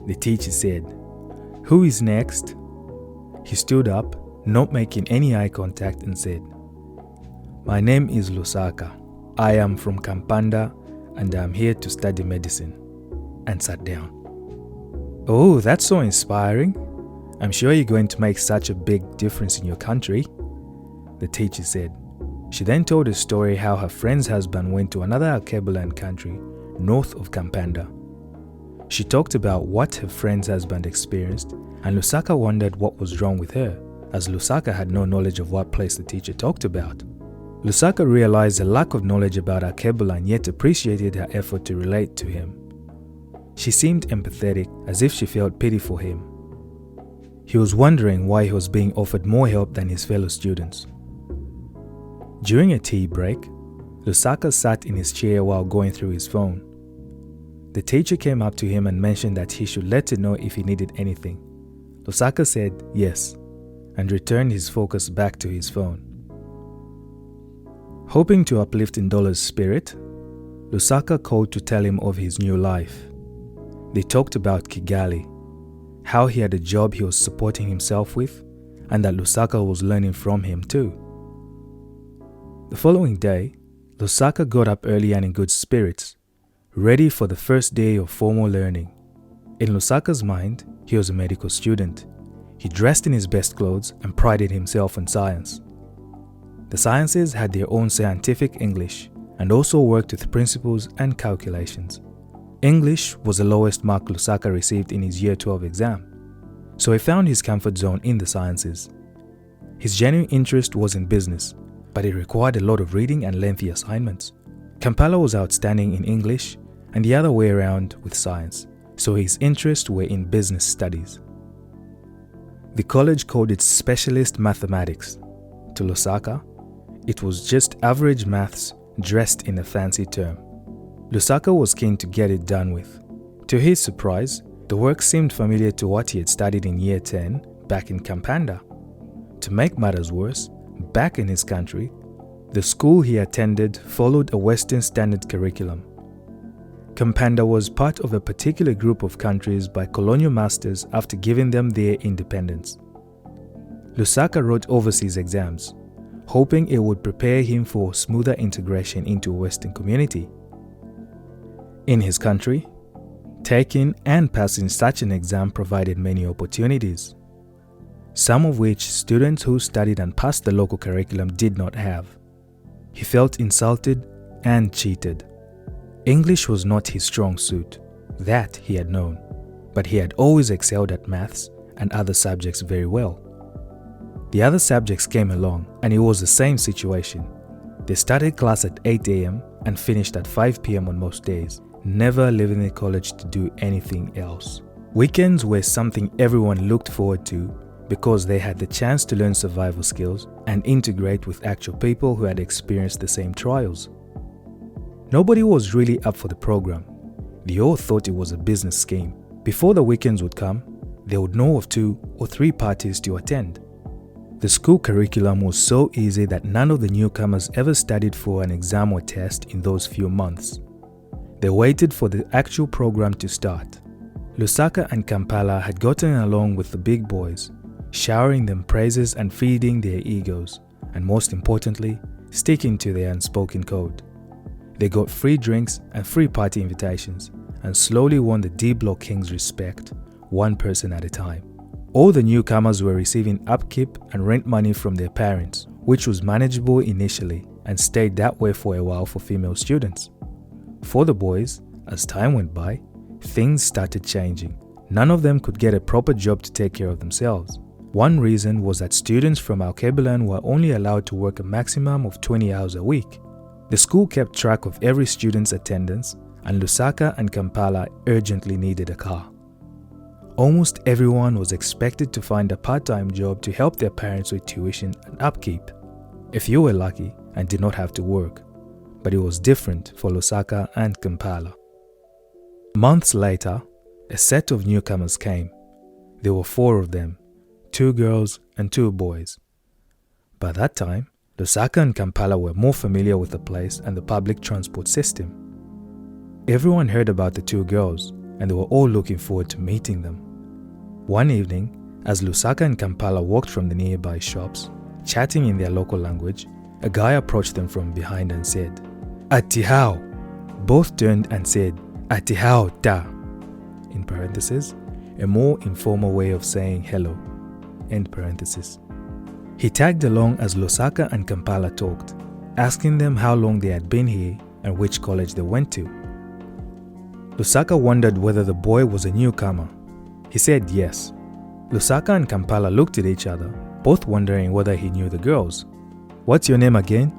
the teacher said, "Who is next?" He stood up, not making any eye contact, and said, "My name is Lusaka. I am from Kampanda and I am here to study medicine," and sat down. "Oh, that's so inspiring. I'm sure you're going to make such a big difference in your country," the teacher said. She then told a story how her friend's husband went to another Alkebulan country north of Kampanda. She talked about what her friend's husband experienced, and Lusaka wondered what was wrong with her, as Lusaka had no knowledge of what place the teacher talked about. Lusaka realized the lack of knowledge about Alkebulan, yet appreciated her effort to relate to him. She seemed empathetic, as if she felt pity for him. He was wondering why he was being offered more help than his fellow students. During a tea break, Lusaka sat in his chair while going through his phone. The teacher came up to him and mentioned that he should let her know if he needed anything. Lusaka said yes, and returned his focus back to his phone. Hoping to uplift Ndola's spirit, Lusaka called to tell him of his new life. They talked about Kigali, how he had a job he was supporting himself with, and that Lusaka was learning from him too. The following day, Lusaka got up early and in good spirits, ready for the first day of formal learning. In Lusaka's mind, he was a medical student. He dressed in his best clothes and prided himself on science. The sciences had their own scientific English and also worked with principles and calculations. English was the lowest mark Lusaka received in his Year 12 exam, so he found his comfort zone in the sciences. His genuine interest was in business, but it required a lot of reading and lengthy assignments. Kampala was outstanding in English and the other way around with science, so his interests were in business studies. The college called it specialist mathematics. To Lusaka, it was just average maths dressed in a fancy term. Lusaka was keen to get it done with. To his surprise, the work seemed familiar to what he had studied in Year 10 back in Kampanda. To make matters worse, back in his country, the school he attended followed a Western standard curriculum. Kampanda was part of a particular group of countries by colonial masters after giving them their independence. Lusaka wrote overseas exams, hoping it would prepare him for smoother integration into a Western community. In his country, taking and passing such an exam provided many opportunities, some of which students who studied and passed the local curriculum did not have. He felt insulted and cheated. English was not his strong suit, that he had known, but he had always excelled at maths and other subjects very well. The other subjects came along and it was the same situation. They started class at 8 a.m. and finished at 5 p.m. on most days, never leaving the college to do anything else. Weekends were something everyone looked forward to because they had the chance to learn survival skills and integrate with actual people who had experienced the same trials. Nobody was really up for the program. They all thought it was a business scheme. Before the weekends would come, they would know of 2 or 3 parties to attend. The school curriculum was so easy that none of the newcomers ever studied for an exam or test in those few months. They waited for the actual program to start. Lusaka and Kampala had gotten along with the big boys, showering them praises and feeding their egos, and most importantly, sticking to their unspoken code. They got free drinks and free party invitations and slowly won the D-Block King's respect, one person at a time. All the newcomers were receiving upkeep and rent money from their parents, which was manageable initially and stayed that way for a while for female students. For the boys, as time went by, things started changing. None of them could get a proper job to take care of themselves. One reason was that students from Alkebulan were only allowed to work a maximum of 20 hours a week. The school kept track of every student's attendance, and Lusaka and Kampala urgently needed a car. Almost everyone was expected to find a part-time job to help their parents with tuition and upkeep, if you were lucky and did not have to work. But it was different for Lusaka and Kampala. Months later, a set of newcomers came. There were 4 of them, 2 girls and 2 boys. By that time, Lusaka and Kampala were more familiar with the place and the public transport system. Everyone heard about the 2 girls, and they were all looking forward to meeting them. One evening, as Lusaka and Kampala walked from the nearby shops, chatting in their local language, a guy approached them from behind and said, "Ati hao." Both turned and said, "Ati hao ta," in parentheses, a more informal way of saying hello, end parenthesis. He tagged along as Lusaka and Kampala talked, asking them how long they had been here and which college they went to. Lusaka wondered whether the boy was a newcomer. He said yes. Lusaka and Kampala looked at each other, both wondering whether he knew the girls. "What's your name again?"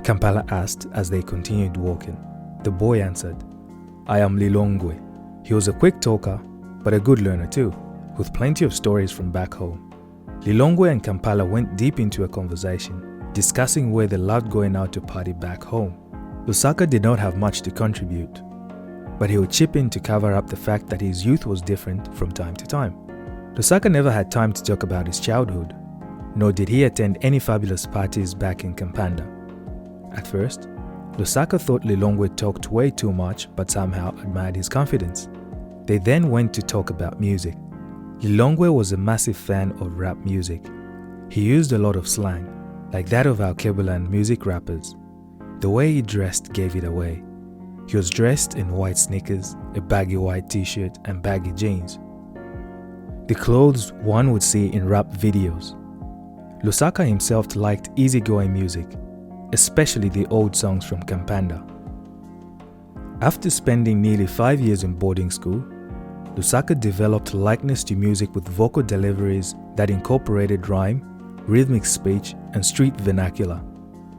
Kampala asked as they continued walking. The boy answered, "I am Lilongwe." He was a quick talker, but a good learner too, with plenty of stories from back home. Lilongwe and Kampala went deep into a conversation, discussing where they loved going out to party back home. Lusaka did not have much to contribute, but he would chip in to cover up the fact that his youth was different from time to time. Lusaka never had time to talk about his childhood, nor did he attend any fabulous parties back in Kampanda. At first, Lusaka thought Lilongwe talked way too much but somehow admired his confidence. They then went to talk about music. Lilongwe was a massive fan of rap music. He used a lot of slang, like that of our Kebulan music rappers. The way he dressed gave it away. He was dressed in white sneakers, a baggy white t-shirt and baggy jeans. The clothes one would see in rap videos. Lusaka himself liked easygoing music, especially the old songs from Kampanda. After spending nearly 5 years in boarding school, Lusaka developed likeness to music with vocal deliveries that incorporated rhyme, rhythmic speech, and street vernacular.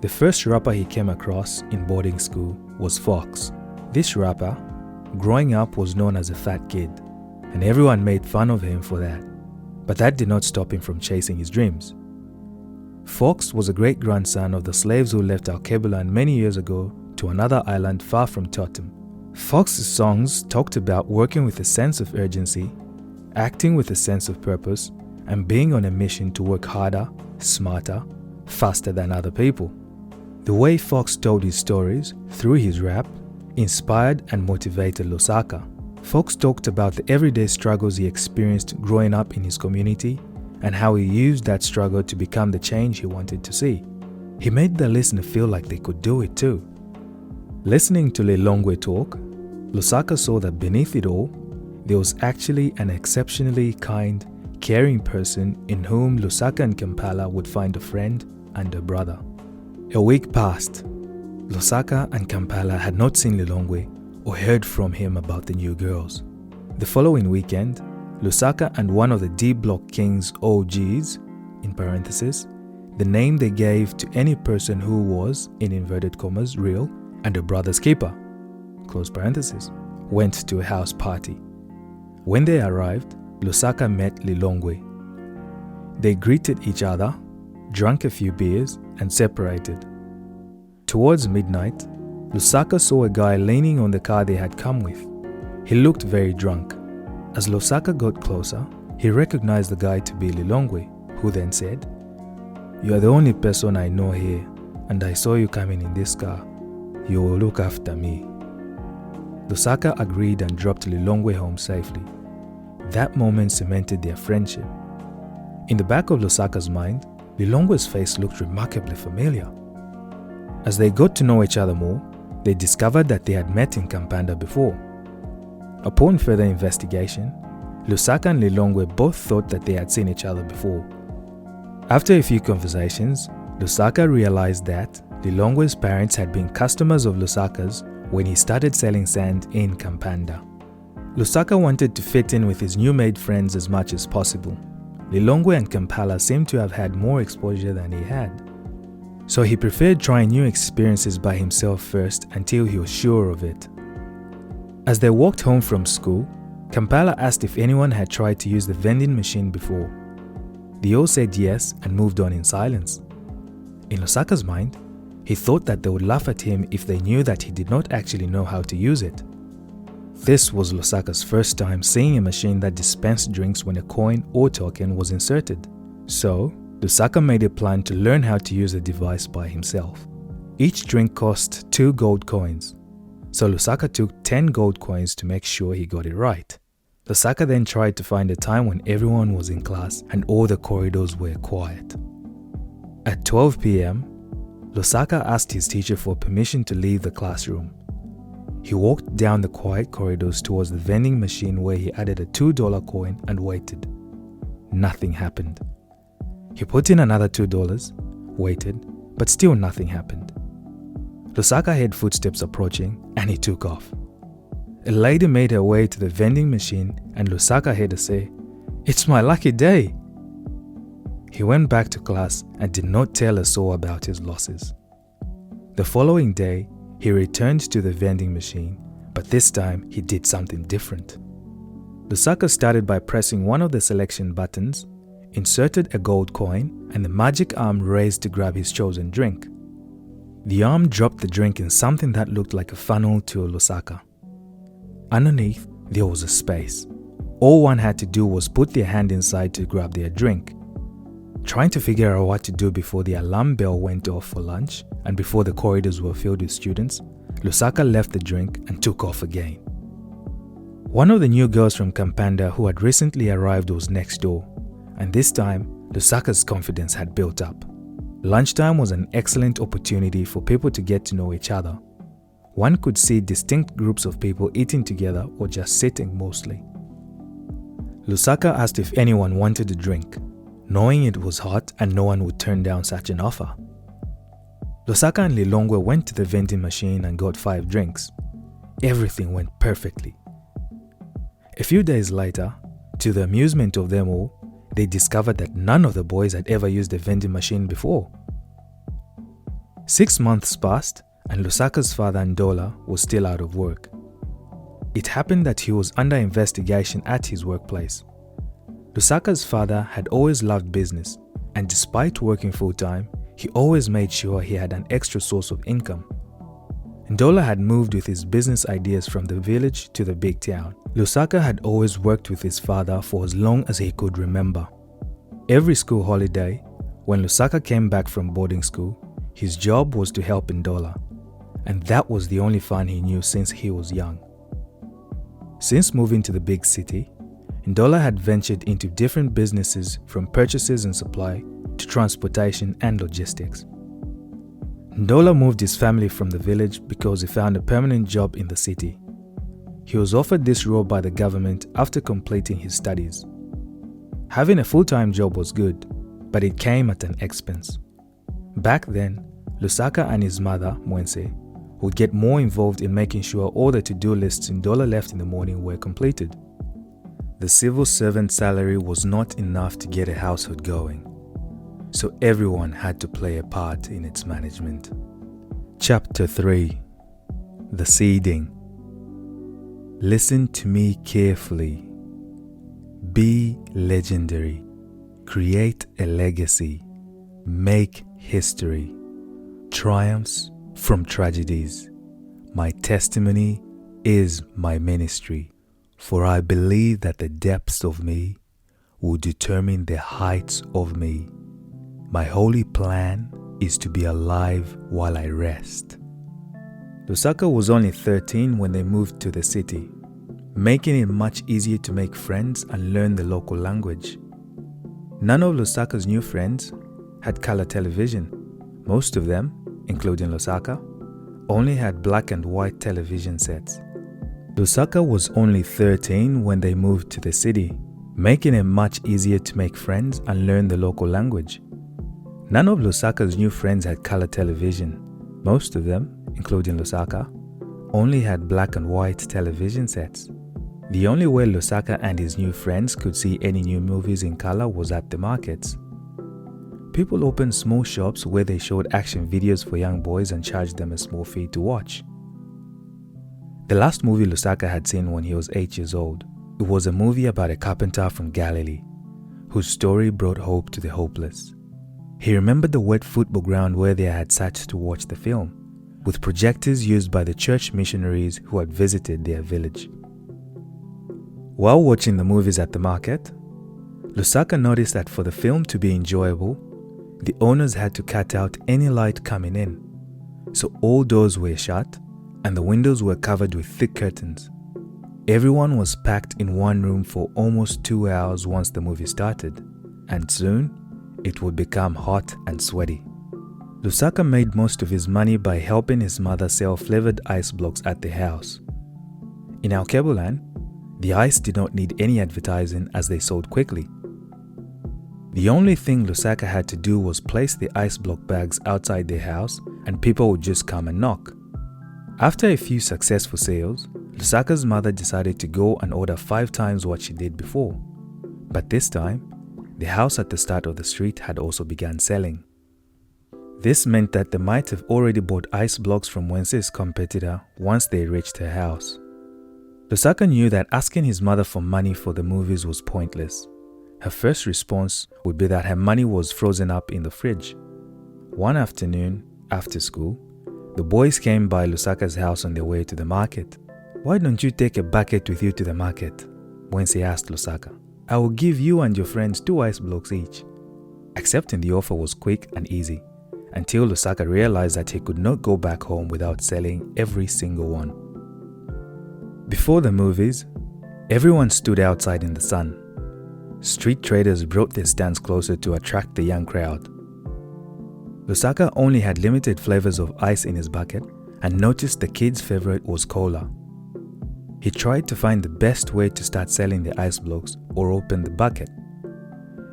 The first rapper he came across in boarding school was Fox. This rapper, growing up, was known as a fat kid, and everyone made fun of him for that. But that did not stop him from chasing his dreams. Fox was a great-grandson of the slaves who left our Kebulan many years ago to another island far from Totem. Fox's songs talked about working with a sense of urgency, acting with a sense of purpose, and being on a mission to work harder, smarter, faster than other people. The way Fox told his stories through his rap inspired and motivated Lusaka. Fox talked about the everyday struggles he experienced growing up in his community and how he used that struggle to become the change he wanted to see. He made the listener feel like they could do it too. Listening to Lilongwe talk, Lusaka saw that beneath it all, there was actually an exceptionally kind, caring person in whom Lusaka and Kampala would find a friend and a brother. A week passed. Lusaka and Kampala had not seen Lilongwe or heard from him about the new girls. The following weekend, Lusaka and one of the D Block King's OGs, in parentheses, the name they gave to any person who was, in inverted commas, real, and a brother's keeper, close parentheses, went to a house party. When they arrived, Lusaka met Lilongwe. They greeted each other, drank a few beers, and separated. Towards midnight, Lusaka saw a guy leaning on the car they had come with. He looked very drunk. As Lusaka got closer, he recognized the guy to be Lilongwe, who then said, "You are the only person I know here, and I saw you coming in this car. You will look after me." Lusaka agreed and dropped Lilongwe home safely. That moment cemented their friendship. In the back of Lusaka's mind, Lilongwe's face looked remarkably familiar. As they got to know each other more, they discovered that they had met in Kampanda before. Upon further investigation, Lusaka and Lilongwe both thought that they had seen each other before. After a few conversations, Lusaka realized that Lilongwe's parents had been customers of Lusaka's when he started selling sand in Kampanda. Lusaka wanted to fit in with his new-made friends as much as possible. Lilongwe and Kampala seemed to have had more exposure than he had. So he preferred trying new experiences by himself first until he was sure of it. As they walked home from school, Kampala asked if anyone had tried to use the vending machine before. They all said yes and moved on in silence. In Lusaka's mind, he thought that they would laugh at him if they knew that he did not actually know how to use it. This was Lusaka's first time seeing a machine that dispensed drinks when a coin or token was inserted. So, Lusaka made a plan to learn how to use the device by himself. Each drink cost 2 gold coins. So Lusaka took 10 gold coins to make sure he got it right. Lusaka then tried to find a time when everyone was in class and all the corridors were quiet. At 12 p.m., Lusaka asked his teacher for permission to leave the classroom. He walked down the quiet corridors towards the vending machine where he added a $2 coin and waited. Nothing happened. He put in another $2, waited, but still nothing happened. Lusaka heard footsteps approaching and he took off. A lady made her way to the vending machine and Lusaka heard her say, "It's my lucky day." He went back to class and did not tell a soul about his losses. The following day, he returned to the vending machine, but this time he did something different. Lusaka started by pressing one of the selection buttons, inserted a gold coin, and the magic arm raised to grab his chosen drink. The arm dropped the drink in something that looked like a funnel to Lusaka. Underneath, there was a space. All one had to do was put their hand inside to grab their drink. Trying to figure out what to do before the alarm bell went off for lunch and before the corridors were filled with students, Lusaka left the drink and took off again. One of the new girls from Kampanda who had recently arrived was next door, and this time, Lusaka's confidence had built up. Lunchtime was an excellent opportunity for people to get to know each other. One could see distinct groups of people eating together or just sitting mostly. Lusaka asked if anyone wanted a drink, knowing it was hot and no one would turn down such an offer. Lusaka and Lilongwe went to the vending machine and got 5 drinks. Everything went perfectly. A few days later, to the amusement of them all, they discovered that none of the boys had ever used a vending machine before. 6 months passed and Lusaka's father Ndola was still out of work. It happened that he was under investigation at his workplace. Lusaka's father had always loved business, and despite working full-time, he always made sure he had an extra source of income. Ndola had moved with his business ideas from the village to the big town. Lusaka had always worked with his father for as long as he could remember. Every school holiday, when Lusaka came back from boarding school, his job was to help Ndola, and that was the only fun he knew since he was young. Since moving to the big city, Ndola had ventured into different businesses from purchases and supply to transportation and logistics. Ndola moved his family from the village because he found a permanent job in the city. He was offered this role by the government after completing his studies. Having a full-time job was good, but it came at an expense. Back then, Lusaka and his mother, Mwense, would get more involved in making sure all the to-do lists Ndola left in the morning were completed. The civil servant salary was not enough to get a household going, so everyone had to play a part in its management. Chapter 3. The Seeding. Listen to me carefully. Be legendary. Create a legacy. Make history. Triumphs from tragedies. My testimony is my ministry, for I believe that the depths of me will determine the heights of me. My holy plan is to be alive while I rest. Lusaka was only 13 when they moved to the city, making it much easier to make friends and learn the local language. None of Lusaka's new friends had color television. Most of them, including Lusaka, only had black and white television sets. Lusaka was only 13 when they moved to the city, making it much easier to make friends and learn the local language. None of Lusaka's new friends had color television. Most of them, including Lusaka, only had black and white television sets. The only way Lusaka and his new friends could see any new movies in color was at the markets. People opened small shops where they showed action videos for young boys and charged them a small fee to watch. The last movie Lusaka had seen when he was 8 years old, it was a movie about a carpenter from Galilee, whose story brought hope to the hopeless. He remembered the wet football ground where they had sat to watch the film, with projectors used by the church missionaries who had visited their village. While watching the movies at the market, Lusaka noticed that for the film to be enjoyable, the owners had to cut out any light coming in, so all doors were shut and the windows were covered with thick curtains. Everyone was packed in one room for almost 2 hours once the movie started, and soon it would become hot and sweaty. Lusaka made most of his money by helping his mother sell flavored ice blocks at the house. In Alkebulan, the ice did not need any advertising as they sold quickly. The only thing Lusaka had to do was place the ice block bags outside their house and people would just come and knock. After a few successful sales, Lusaka's mother decided to go and order 5 times what she did before. But this time, the house at the start of the street had also begun selling. This meant that they might have already bought ice blocks from Wense's competitor once they reached her house. Lusaka knew that asking his mother for money for the movies was pointless. Her first response would be that her money was frozen up in the fridge. One afternoon, after school, the boys came by Lusaka's house on their way to the market. "Why don't you take a bucket with you to the market?" Mwense asked Lusaka. "I will give you and your friends 2 ice blocks each." Accepting the offer was quick and easy, until Lusaka realized that he could not go back home without selling every single one. Before the movies, everyone stood outside in the sun. Street traders brought their stands closer to attract the young crowd. Lusaka only had limited flavors of ice in his bucket and noticed the kids' favorite was cola. He tried to find the best way to start selling the ice blocks or open the bucket.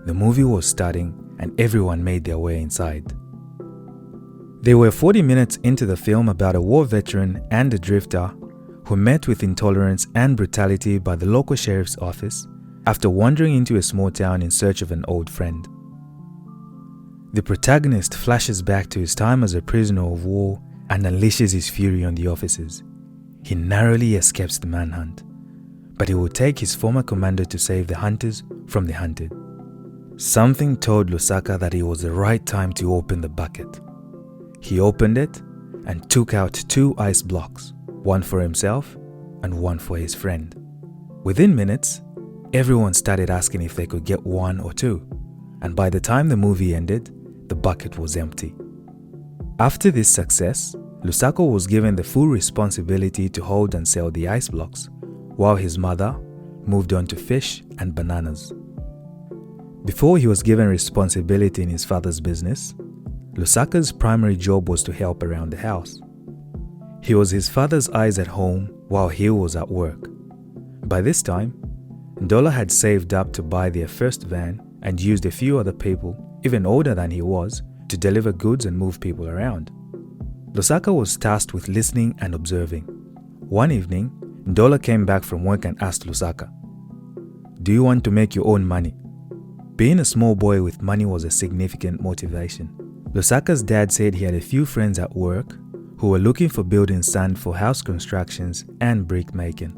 The movie was starting and everyone made their way inside. They were 40 minutes into the film about a war veteran and a drifter who met with intolerance and brutality by the local sheriff's office after wandering into a small town in search of an old friend. The protagonist flashes back to his time as a prisoner of war and unleashes his fury on the officers. He narrowly escapes the manhunt, but he will take his former commander to save the hunters from the hunted. Something told Lusaka that it was the right time to open the bucket. He opened it and took out 2 ice blocks, one for himself and one for his friend. Within minutes, everyone started asking if they could get 1 or 2, and by the time the movie ended, the bucket was empty. After this success, Lusaka was given the full responsibility to hold and sell the ice blocks, while his mother moved on to fish and bananas. Before he was given responsibility in his father's business, Lusaka's primary job was to help around the house. He was his father's eyes at home while he was at work. By this time, Nkole had saved up to buy their first van and used a few other people, even older than he was, to deliver goods and move people around. Lusaka was tasked with listening and observing. One evening, Nkole came back from work and asked Lusaka, "Do you want to make your own money?" Being a small boy with money was a significant motivation. Lusaka's dad said he had a few friends at work who were looking for building sand for house constructions and brick making.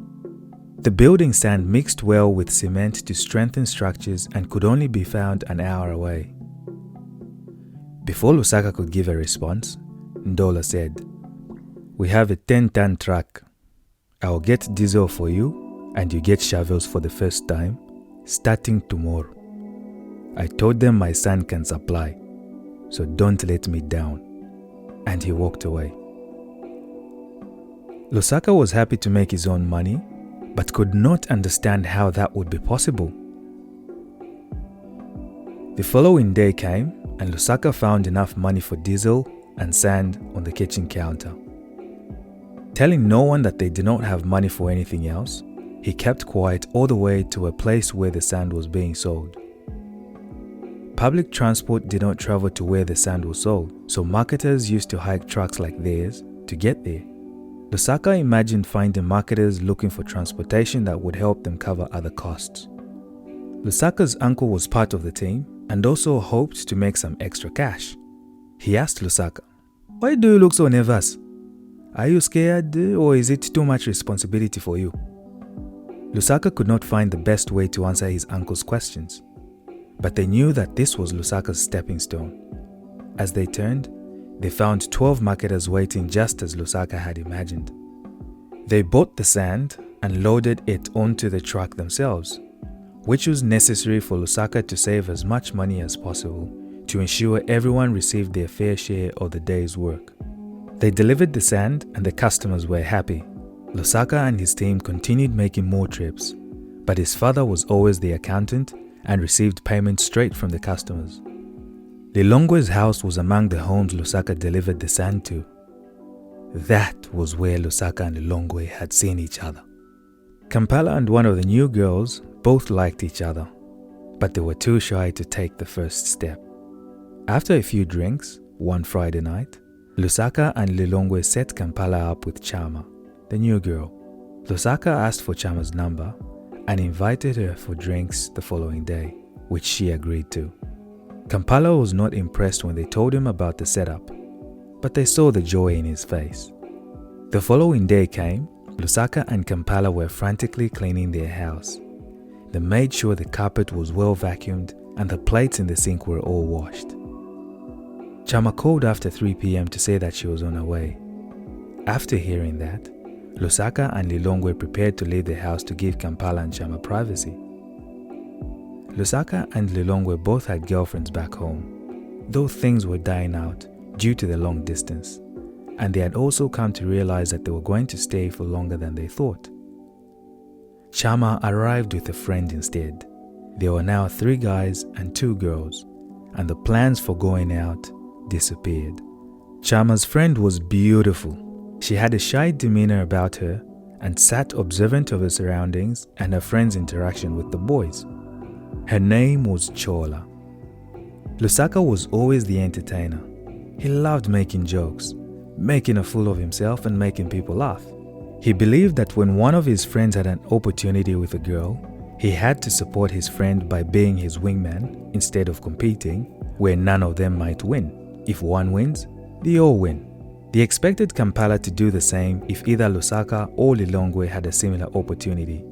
The building sand mixed well with cement to strengthen structures and could only be found an hour away. Before Lusaka could give a response, Nkole said, "We have a 10-ton truck. I will get diesel for you and you get shovels for the first time, starting tomorrow. I told them my son can supply, so don't let me down." And he walked away. Lusaka was happy to make his own money, but could not understand how that would be possible. The following day came, and Lusaka found enough money for diesel and sand on the kitchen counter. Telling no one that they did not have money for anything else, he kept quiet all the way to a place where the sand was being sold. Public transport did not travel to where the sand was sold, so marketers used to hike trucks like theirs to get there. Lusaka imagined finding marketers looking for transportation that would help them cover other costs. Lusaka's uncle was part of the team and also hoped to make some extra cash. He asked Lusaka, "Why do you look so nervous? Are you scared or is it too much responsibility for you?" Lusaka could not find the best way to answer his uncle's questions, but they knew that this was Lusaka's stepping stone. As they turned, they found 12 marketers waiting just as Lusaka had imagined. They bought the sand and loaded it onto the truck themselves, which was necessary for Lusaka to save as much money as possible to ensure everyone received their fair share of the day's work. They delivered the sand and the customers were happy. Lusaka and his team continued making more trips, but his father was always the accountant and received payment straight from the customers. Lilongwe's house was among the homes Lusaka delivered the sand to. That was where Lusaka and Lilongwe had seen each other. Kampala and one of the new girls both liked each other, but they were too shy to take the first step. After a few drinks, one Friday night, Lusaka and Lilongwe set Kampala up with Chama, the new girl. Lusaka asked for Chama's number and invited her for drinks the following day, which she agreed to. Kampala was not impressed when they told him about the setup, but they saw the joy in his face. The following day came, Lusaka and Kampala were frantically cleaning their house. They made sure the carpet was well vacuumed and the plates in the sink were all washed. Chama called after 3 p.m. to say that she was on her way. After hearing that, Lusaka and Lilongwe prepared to leave the house to give Kampala and Chama privacy. Lusaka and Lilongwe both had girlfriends back home, though things were dying out due to the long distance, and they had also come to realize that they were going to stay for longer than they thought. Chama arrived with a friend instead. There were now 3 guys and 2 girls, and the plans for going out disappeared. Chama's friend was beautiful. She had a shy demeanor about her and sat observant of her surroundings and her friend's interaction with the boys. Her name was Chola. Lusaka was always the entertainer. He loved making jokes, making a fool of himself and making people laugh. He believed that when one of his friends had an opportunity with a girl, he had to support his friend by being his wingman instead of competing, where none of them might win. If one wins, they all win. They expected Kampala to do the same if either Lusaka or Lilongwe had a similar opportunity.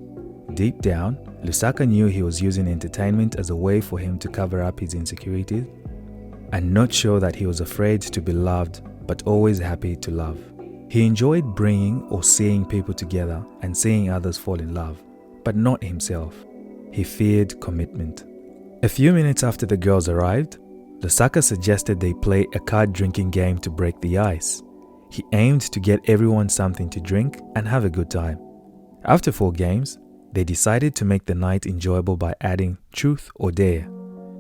Deep down, Lusaka knew he was using entertainment as a way for him to cover up his insecurities and not show that he was afraid to be loved but always happy to love. He enjoyed bringing or seeing people together and seeing others fall in love, but not himself. He feared commitment. A few minutes after the girls arrived, Lusaka suggested they play a card drinking game to break the ice. He aimed to get everyone something to drink and have a good time. After 4 games, they decided to make the night enjoyable by adding truth or dare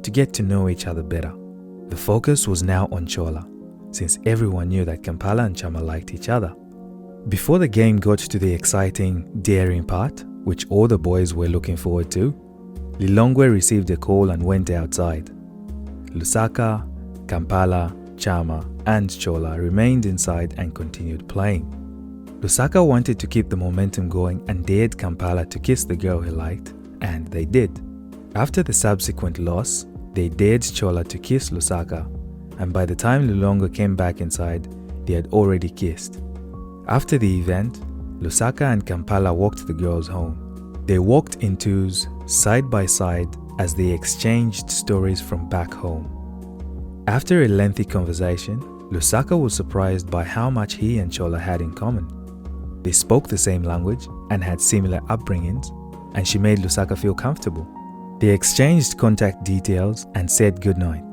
to get to know each other better. The focus was now on Chola, since everyone knew that Kampala and Chama liked each other. Before the game got to the exciting daring part, which all the boys were looking forward to, Lilongwe received a call and went outside. Lusaka, Kampala, Chama, and Chola remained inside and continued playing. Lusaka wanted to keep the momentum going and dared Kampala to kiss the girl he liked, and they did. After the subsequent loss, they dared Chola to kiss Lusaka, and by the time Lilongwe came back inside, they had already kissed. After the event, Lusaka and Kampala walked the girls home. They walked in twos, side by side, as they exchanged stories from back home. After a lengthy conversation, Lusaka was surprised by how much he and Chola had in common. They spoke the same language and had similar upbringings, and she made Lusaka feel comfortable. They exchanged contact details and said goodnight.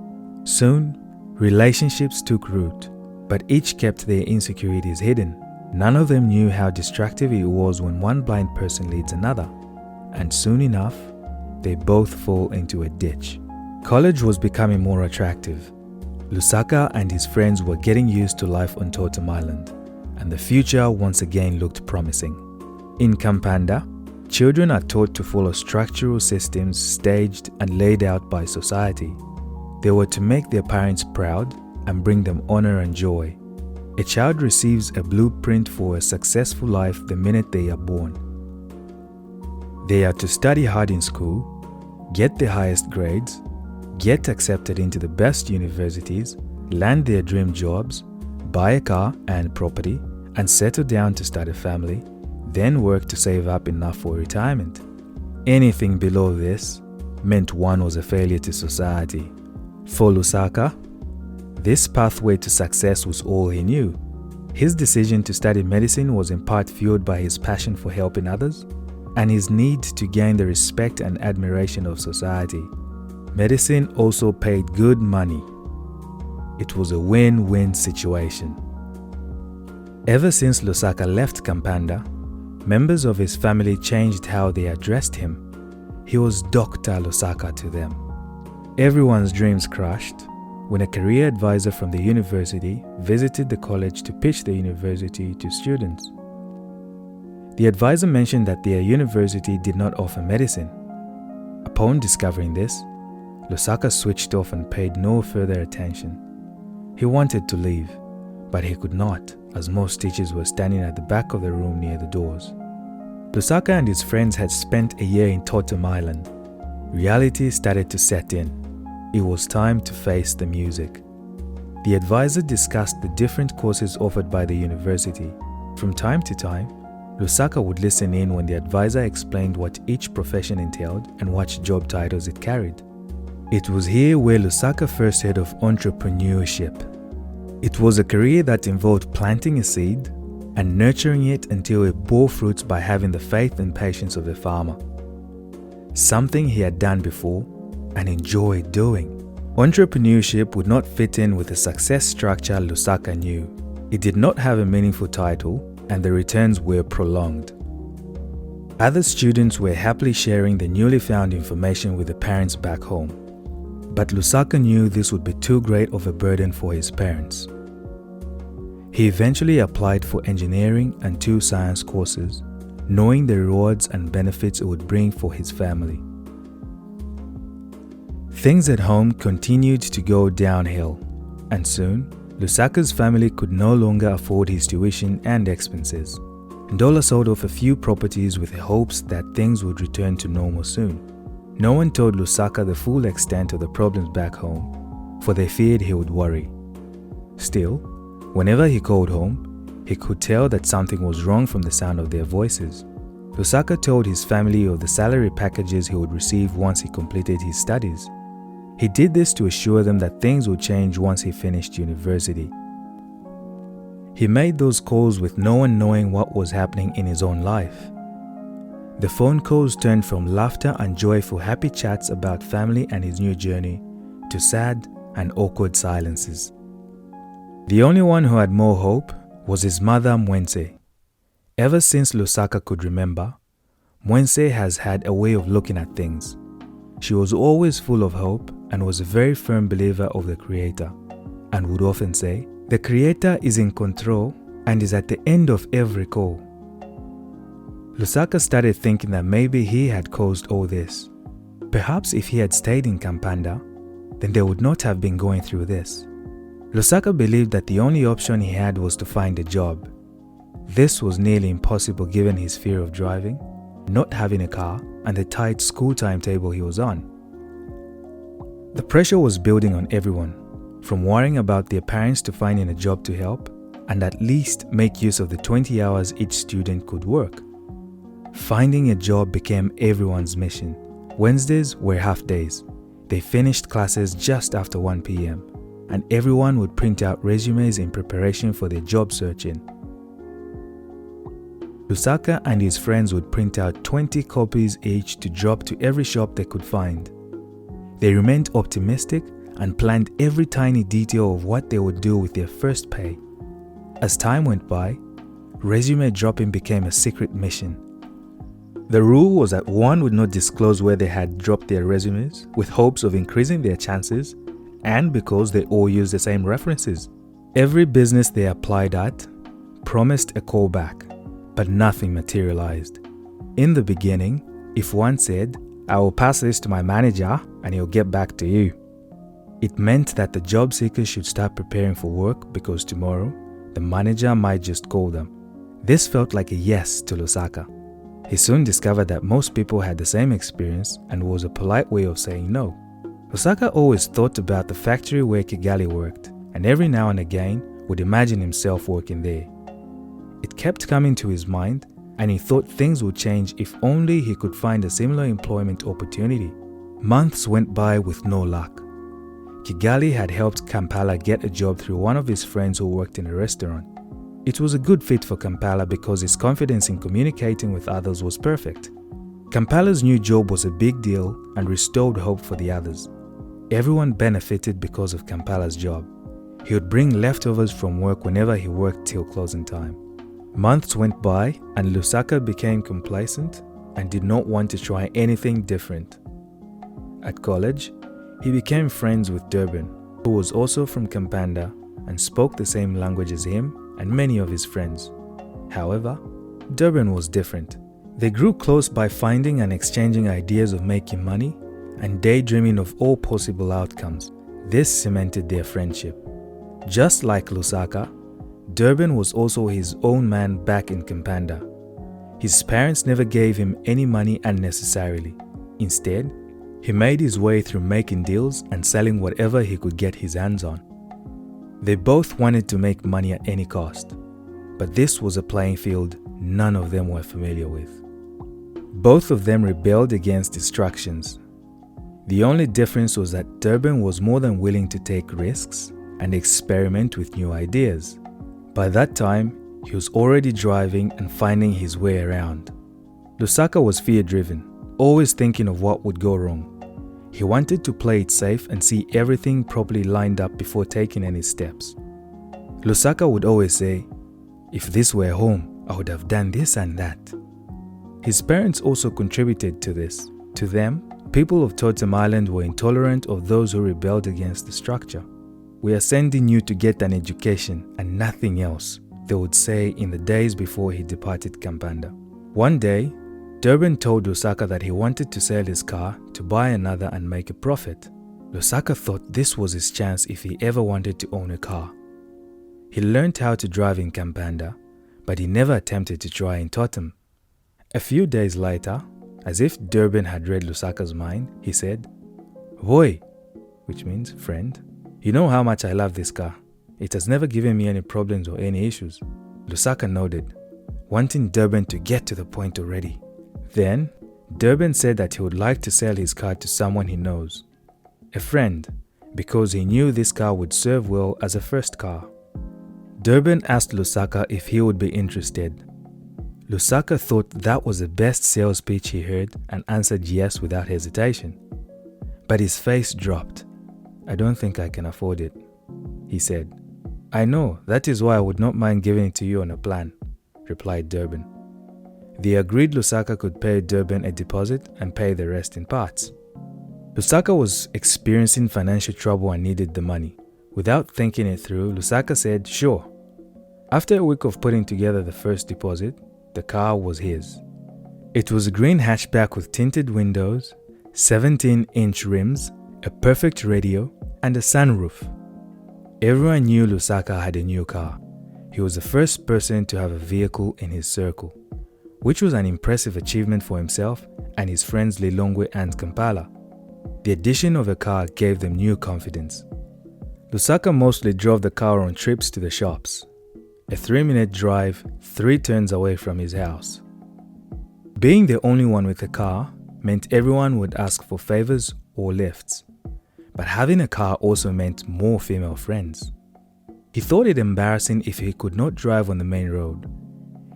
Soon, relationships took root, but each kept their insecurities hidden. None of them knew how destructive it was when one blind person leads another, and soon enough, they both fall into a ditch. College was becoming more attractive. Lusaka and his friends were getting used to life on Totem Island, and the future once again looked promising. In Kampanda, children are taught to follow structural systems staged and laid out by society. They were to make their parents proud and bring them honor and joy. A child receives a blueprint for a successful life the minute they are born. They are to study hard in school, get the highest grades, get accepted into the best universities, land their dream jobs, buy a car and property, and settle down to start a family, then work to save up enough for retirement. Anything below this meant one was a failure to society. For Lusaka, this pathway to success was all he knew. His decision to study medicine was in part fueled by his passion for helping others and his need to gain the respect and admiration of society. Medicine also paid good money. It was a win-win situation. Ever since Lusaka left Kampanda, members of his family changed how they addressed him. He was Dr. Lusaka to them. Everyone's dreams crushed when a career advisor from the university visited the college to pitch the university to students. The advisor mentioned that their university did not offer medicine. Upon discovering this, Lusaka switched off and paid no further attention. He wanted to leave, but he could not, as most teachers were standing at the back of the room near the doors. Lusaka and his friends had spent a year in Totem Island. Reality started to set in. It was time to face the music. The advisor discussed the different courses offered by the university. From time to time, Lusaka would listen in when the advisor explained what each profession entailed and what job titles it carried. It was here where Lusaka first heard of entrepreneurship. It was a career that involved planting a seed and nurturing it until it bore fruits by having the faith and patience of a farmer. Something he had done before and enjoyed doing. Entrepreneurship would not fit in with the success structure Lusaka knew. It did not have a meaningful title, and the returns were prolonged. Other students were happily sharing the newly found information with the parents back home. But Lusaka knew this would be too great of a burden for his parents. He eventually applied for engineering and 2 science courses, knowing the rewards and benefits it would bring for his family. Things at home continued to go downhill, and soon, Lusaka's family could no longer afford his tuition and expenses. Nkole sold off a few properties with the hopes that things would return to normal soon. No one told Lusaka the full extent of the problems back home, for they feared he would worry. Still, whenever he called home, he could tell that something was wrong from the sound of their voices. Lusaka told his family of the salary packages he would receive once he completed his studies. He did this to assure them that things would change once he finished university. He made those calls with no one knowing what was happening in his own life. The phone calls turned from laughter and joyful happy chats about family and his new journey to sad and awkward silences. The only one who had more hope was his mother Mwense. Ever since Lusaka could remember, Mwense has had a way of looking at things. She was always full of hope and was a very firm believer of the Creator, and would often say, "The Creator is in control and is at the end of every call." Lusaka started thinking that maybe he had caused all this. Perhaps if he had stayed in Kampanda, then they would not have been going through this. Lusaka believed that the only option he had was to find a job. This was nearly impossible given his fear of driving, not having a car, and the tight school timetable he was on. The pressure was building on everyone, from worrying about their parents to finding a job to help and at least make use of the 20 hours each student could work. Finding a job became everyone's mission. Wednesdays were half days. They finished classes just after 1 p.m. and everyone would print out resumes in preparation for their job searching. Lusaka and his friends would print out 20 copies each to drop to every shop they could find. They remained optimistic and planned every tiny detail of what they would do with their first pay. As time went by, resume dropping became a secret mission. The rule was that one would not disclose where they had dropped their resumes, with hopes of increasing their chances, and because they all used the same references. Every business they applied at promised a callback, but nothing materialized. In the beginning, if one said, "I will pass this to my manager and he'll get back to you," it meant that the job seekers should start preparing for work because tomorrow, the manager might just call them. This felt like a yes to Lusaka. He soon discovered that most people had the same experience and was a polite way of saying no. Lusaka always thought about the factory where Kigali worked, and every now and again would imagine himself working there. It kept coming to his mind, and he thought things would change if only he could find a similar employment opportunity. Months went by with no luck. Kigali had helped Kampala get a job through one of his friends who worked in a restaurant. It was a good fit for Kampala because his confidence in communicating with others was perfect. Kampala's new job was a big deal and restored hope for the others. Everyone benefited because of Kampala's job. He would bring leftovers from work whenever he worked till closing time. Months went by and Lusaka became complacent and did not want to try anything different. At college, he became friends with Durban, who was also from Kampanda and spoke the same language as him and many of his friends. However, Durban was different. They grew close by finding and exchanging ideas of making money and daydreaming of all possible outcomes. This cemented their friendship. Just like Lusaka, Durban was also his own man back in Kampanda. His parents never gave him any money unnecessarily. Instead, he made his way through making deals and selling whatever he could get his hands on. They both wanted to make money at any cost, but this was a playing field none of them were familiar with. Both of them rebelled against instructions. The only difference was that Durban was more than willing to take risks and experiment with new ideas. By that time, He was already driving and finding his way around. Lusaka was fear-driven, always thinking of what would go wrong. He wanted to play it safe and see everything properly lined up before taking any steps. Lusaka would always say, "If this were home, I would have done this and that." His parents also contributed to this. To them, people of Totem Island were intolerant of those who rebelled against the structure. "We are sending you to get an education and nothing else," they would say in the days before he departed Kampanda. One day, Durban told Lusaka that he wanted to sell his car to buy another and make a profit. Lusaka thought this was his chance if he ever wanted to own a car. He learned how to drive in Kampanda, but he never attempted to try in Totem. A few days later, as if Durban had read Lusaka's mind, he said, "Boy," which means friend, "you know how much I love this car. It has never given me any problems or any issues." Lusaka nodded, wanting Durban to get to the point already. Then, Durban said that he would like to sell his car to someone he knows, a friend, because he knew this car would serve well as a first car. Durban asked Lusaka if he would be interested. Lusaka thought that was the best sales pitch he heard and answered yes without hesitation. But his face dropped. "I don't think I can afford it," he said. "I know, that is why I would not mind giving it to you on a plan," replied Durban. They agreed Lusaka could pay Durban a deposit and pay the rest in parts. Lusaka was experiencing financial trouble and needed the money. Without thinking it through, Lusaka said, "Sure." After a week of putting together the first deposit, the car was his. It was a green hatchback with tinted windows, 17-inch rims, a perfect radio, and a sunroof. Everyone knew Lusaka had a new car. He was the first person to have a vehicle in his circle, which was an impressive achievement for himself and his friends Lilongwe and Kampala. The addition of a car gave them new confidence. Lusaka mostly drove the car on trips to the shops, a 3-minute drive 3 turns away from his house. Being the only one with a car meant everyone would ask for favors or lifts, but having a car also meant more female friends. He thought it embarrassing if he could not drive on the main road.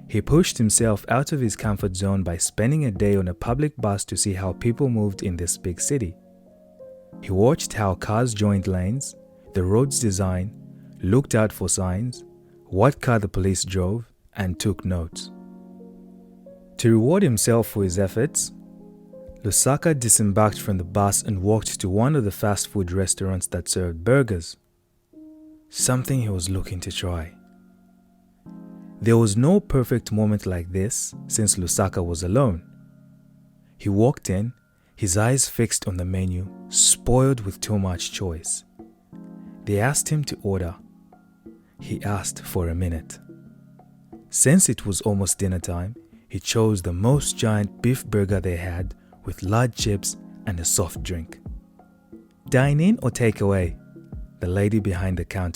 He pushed himself out of his comfort zone by spending a day on a public bus to see how people moved in this big city. He watched how cars joined lanes, the road's design, looked out for signs, what car the police drove, and took notes. To reward himself for his efforts, Lusaka disembarked from the bus and walked to one of the fast food restaurants that served burgers. Something he was looking to try. There was no perfect moment like this since Lusaka was alone. He walked in, his eyes fixed on the menu, spoiled with too much choice. They asked him to order. He asked for a minute. Since it was almost dinner time, he chose the most giant beef burger they had with large chips and a soft drink. "Dine in or take away?" the lady behind the counter